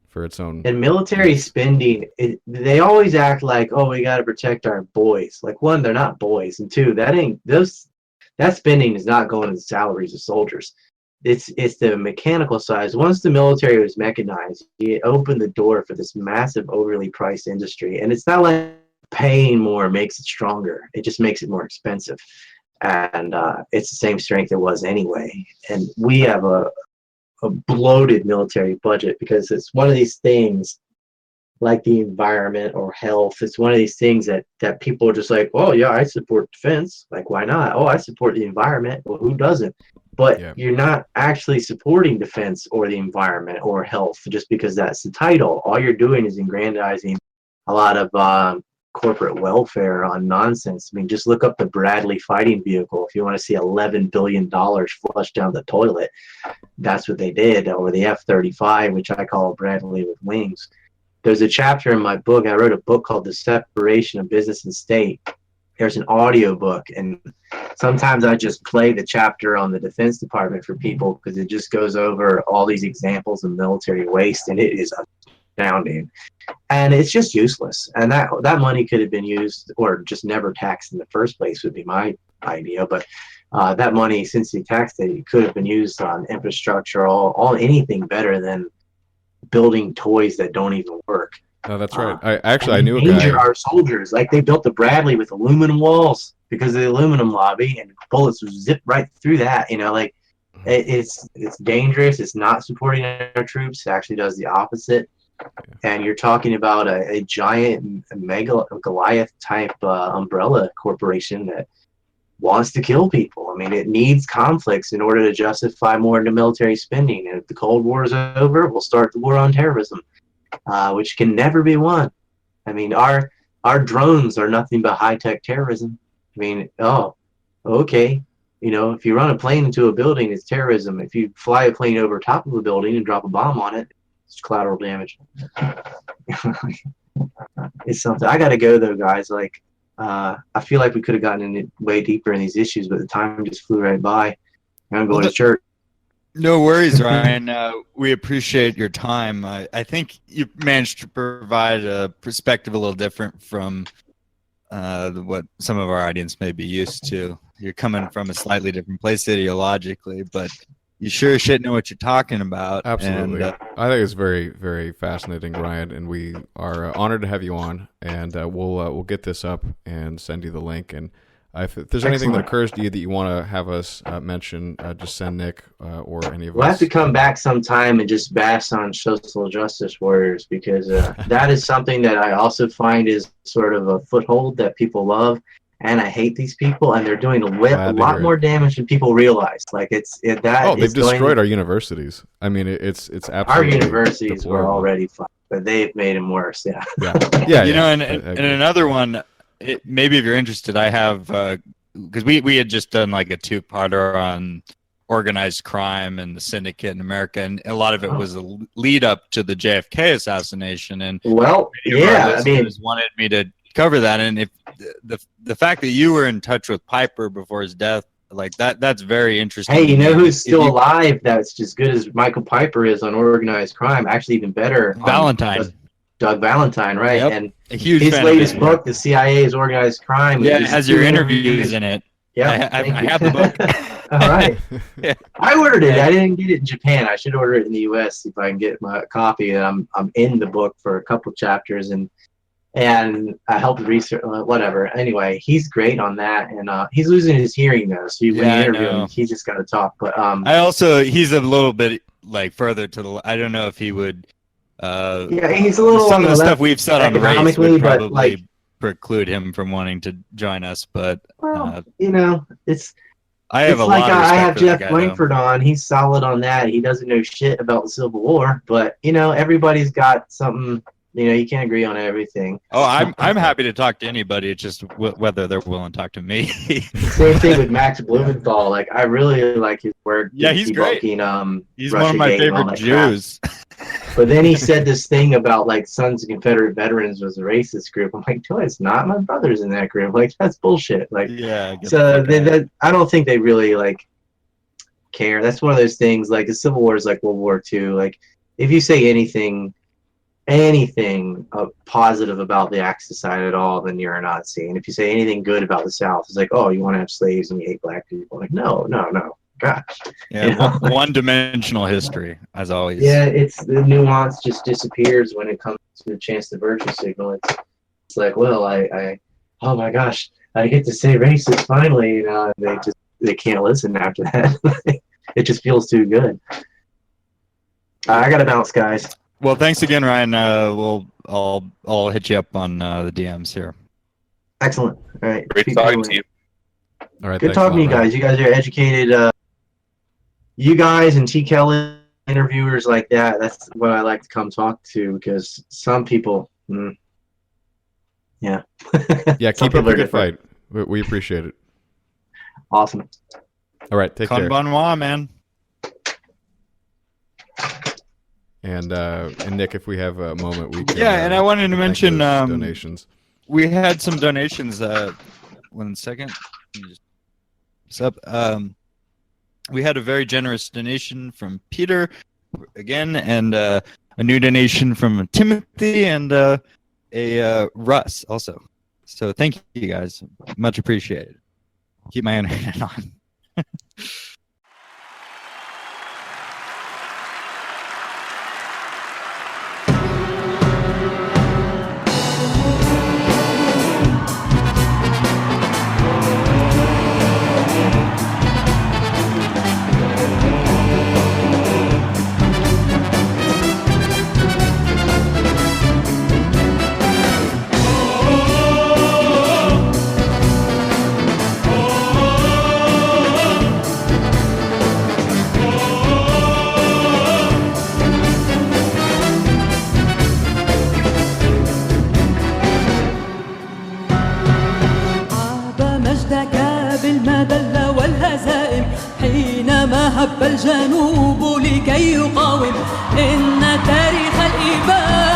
Speaker 1: for its own. And
Speaker 8: military spending, they always act like, oh, we got to protect our boys. Like, one, they're not boys. And two, that spending is not going to the salaries of soldiers. It's the mechanical side. Once the military was mechanized, it opened the door for this massive, overly priced industry. And it's not like paying more makes it stronger. It just makes it more expensive. And it's the same strength it was anyway. And we have a bloated military budget because it's one of these things like the environment or health. It's one of these things that people are just like, oh, yeah, I support defense. Like, why not? Oh, I support the environment. Well, who doesn't? But you're not actually supporting defense or the environment or health just because that's the title. All you're doing is aggrandizing a lot of corporate welfare on nonsense. I mean, just look up the Bradley fighting vehicle. If you want to see $11 billion flushed down the toilet, that's what they did. Or the F-35, which I call Bradley with wings. There's a chapter in my book. I wrote a book called The Separation of Business and State. There's an audio book, and sometimes I just play the chapter on the Defense Department for people because it just goes over all these examples of military waste, and it is astounding. And it's just useless. And that money could have been used or just never taxed in the first place would be my idea. But that money, since they taxed it could have been used on infrastructure, all anything better than building toys that don't even work.
Speaker 1: No, that's right. I knew a
Speaker 8: Endanger
Speaker 1: guy.
Speaker 8: our soldiers. Like they built the Bradley with aluminum walls because of the aluminum lobby, and bullets would zip right through that. Like it's dangerous. It's not supporting our troops. It actually does the opposite. And you're talking about a giant mega Goliath type umbrella corporation that wants to kill people. I mean, it needs conflicts in order to justify more into military spending. And if the Cold War is over, we'll start the war on terrorism, which can never be won. I mean, our drones are nothing but high-tech terrorism. I mean, okay. If you run a plane into a building, it's terrorism. If you fly a plane over top of a building and drop a bomb on it, it's collateral damage. It's something. I got to go, though, guys. Like, I feel like we could have gotten in way deeper in these issues, but the time just flew right by. I'm going to church.
Speaker 7: No worries, Ryan. We appreciate your time. I think you managed to provide a perspective a little different from what some of our audience may be used to. You're coming from a slightly different place ideologically, but you sure as shit know what you're talking about.
Speaker 1: Absolutely.
Speaker 7: And,
Speaker 1: I think it's very, very fascinating, Ryan, and we are honored to have you on. And we'll get this up and send you the link. And if there's anything that occurs to you that you want to have us mention, just send Nick or any of us.
Speaker 8: We'll have to come back sometime and just bash on social justice warriors, because that is something that I also find is sort of a foothold that people love. And I hate these people, and they're doing a lot more damage than people realize. Like
Speaker 1: they've destroyed our universities. I mean, it's absolutely
Speaker 8: our universities
Speaker 1: deplorable.
Speaker 8: were already fine, but they've made them worse. Yeah.
Speaker 1: Yeah.
Speaker 7: And another one. Maybe if you're interested, I have because we had just done like a two-parter on organized crime and the syndicate in America, and a lot of it was a lead up to the JFK assassination. And wanted me to cover that, and if the fact that you were in touch with Piper before his death, like that's very interesting.
Speaker 8: Hey, you know who's still alive that's as good as Michael Piper is on organized crime? Actually, even better.
Speaker 7: Valentine.
Speaker 8: Doug Valentine, right?
Speaker 7: Yep.
Speaker 8: And
Speaker 7: his
Speaker 8: latest book, The CIA's Organized Crime.
Speaker 7: Yeah, it has your interviews in it.
Speaker 8: Yeah,
Speaker 7: I have the book.
Speaker 8: All right. Yeah. I ordered it. I didn't get it in Japan. I should order it in the U.S. see if I can get my copy. And I'm in the book for a couple chapters, and I helped research whatever. Anyway, he's great on that, and he's losing his hearing though. So when you interview him, he's just got to talk. But
Speaker 7: he's a little bit like further to the. I don't know if he would.
Speaker 8: He's a little
Speaker 7: some of the stuff we've said on race would probably
Speaker 8: like,
Speaker 7: preclude him from wanting to join us, but
Speaker 8: it's
Speaker 7: I have
Speaker 8: it's
Speaker 7: a
Speaker 8: like
Speaker 7: lot of
Speaker 8: I
Speaker 7: respect
Speaker 8: have
Speaker 7: for that
Speaker 8: Jeff
Speaker 7: guy,
Speaker 8: Langford on. He's solid on that. He doesn't know shit about the Civil War, but everybody's got something. You can't agree on everything.
Speaker 7: Oh, I'm happy to talk to anybody. It's just whether they're willing to talk to me.
Speaker 8: Same thing with Max Blumenthal. Like I really like his work.
Speaker 7: Yeah, he's great. He's
Speaker 8: Russia
Speaker 7: one of my
Speaker 8: Gate
Speaker 7: favorite Jews.
Speaker 8: But then he said this thing about like Sons of Confederate Veterans was a racist group. I'm like, no, it's not. My brother's in that group. Like that's bullshit. Like
Speaker 7: yeah.
Speaker 8: So I don't think they really like care. That's one of those things. Like the Civil War is like World War II. Like if you say anything positive about the Axis side at all, then you're a Nazi. And if you say anything good about the South, it's like, oh, you want to have slaves and you hate black people. Like no. Gosh.
Speaker 7: Yeah, one-dimensional history, as always.
Speaker 8: Yeah, it's the nuance just disappears when it comes to the chance to virtue signal. It's like, well, I oh my gosh, I get to say racist finally. They can't listen after that. It just feels too good. I gotta bounce, guys.
Speaker 7: Well, thanks again, Ryan. I'll hit you up on the DMs here.
Speaker 8: Excellent. All right.
Speaker 3: Great talking to you.
Speaker 1: All right.
Speaker 8: Good talking to you guys. You guys are educated. You guys and T. Kelly interviewers like that. That's what I like to come talk to, because some people,
Speaker 1: yeah, keep up a good fight. We appreciate it.
Speaker 8: Awesome.
Speaker 1: All right, take care.
Speaker 7: Konbanwa, man.
Speaker 1: And Nick, if we have a moment, we can.
Speaker 7: Yeah, and I wanted to mention
Speaker 1: donations.
Speaker 7: We had some donations. 1 second. Let me just up. We had a very generous donation from Peter again, and a new donation from Timothy, and a Russ also. So thank you guys, much appreciated. Keep my internet on.
Speaker 9: المذلة والهزائم حينما هب الجنوب لكي يقاوم. إن تاريخ الإبادة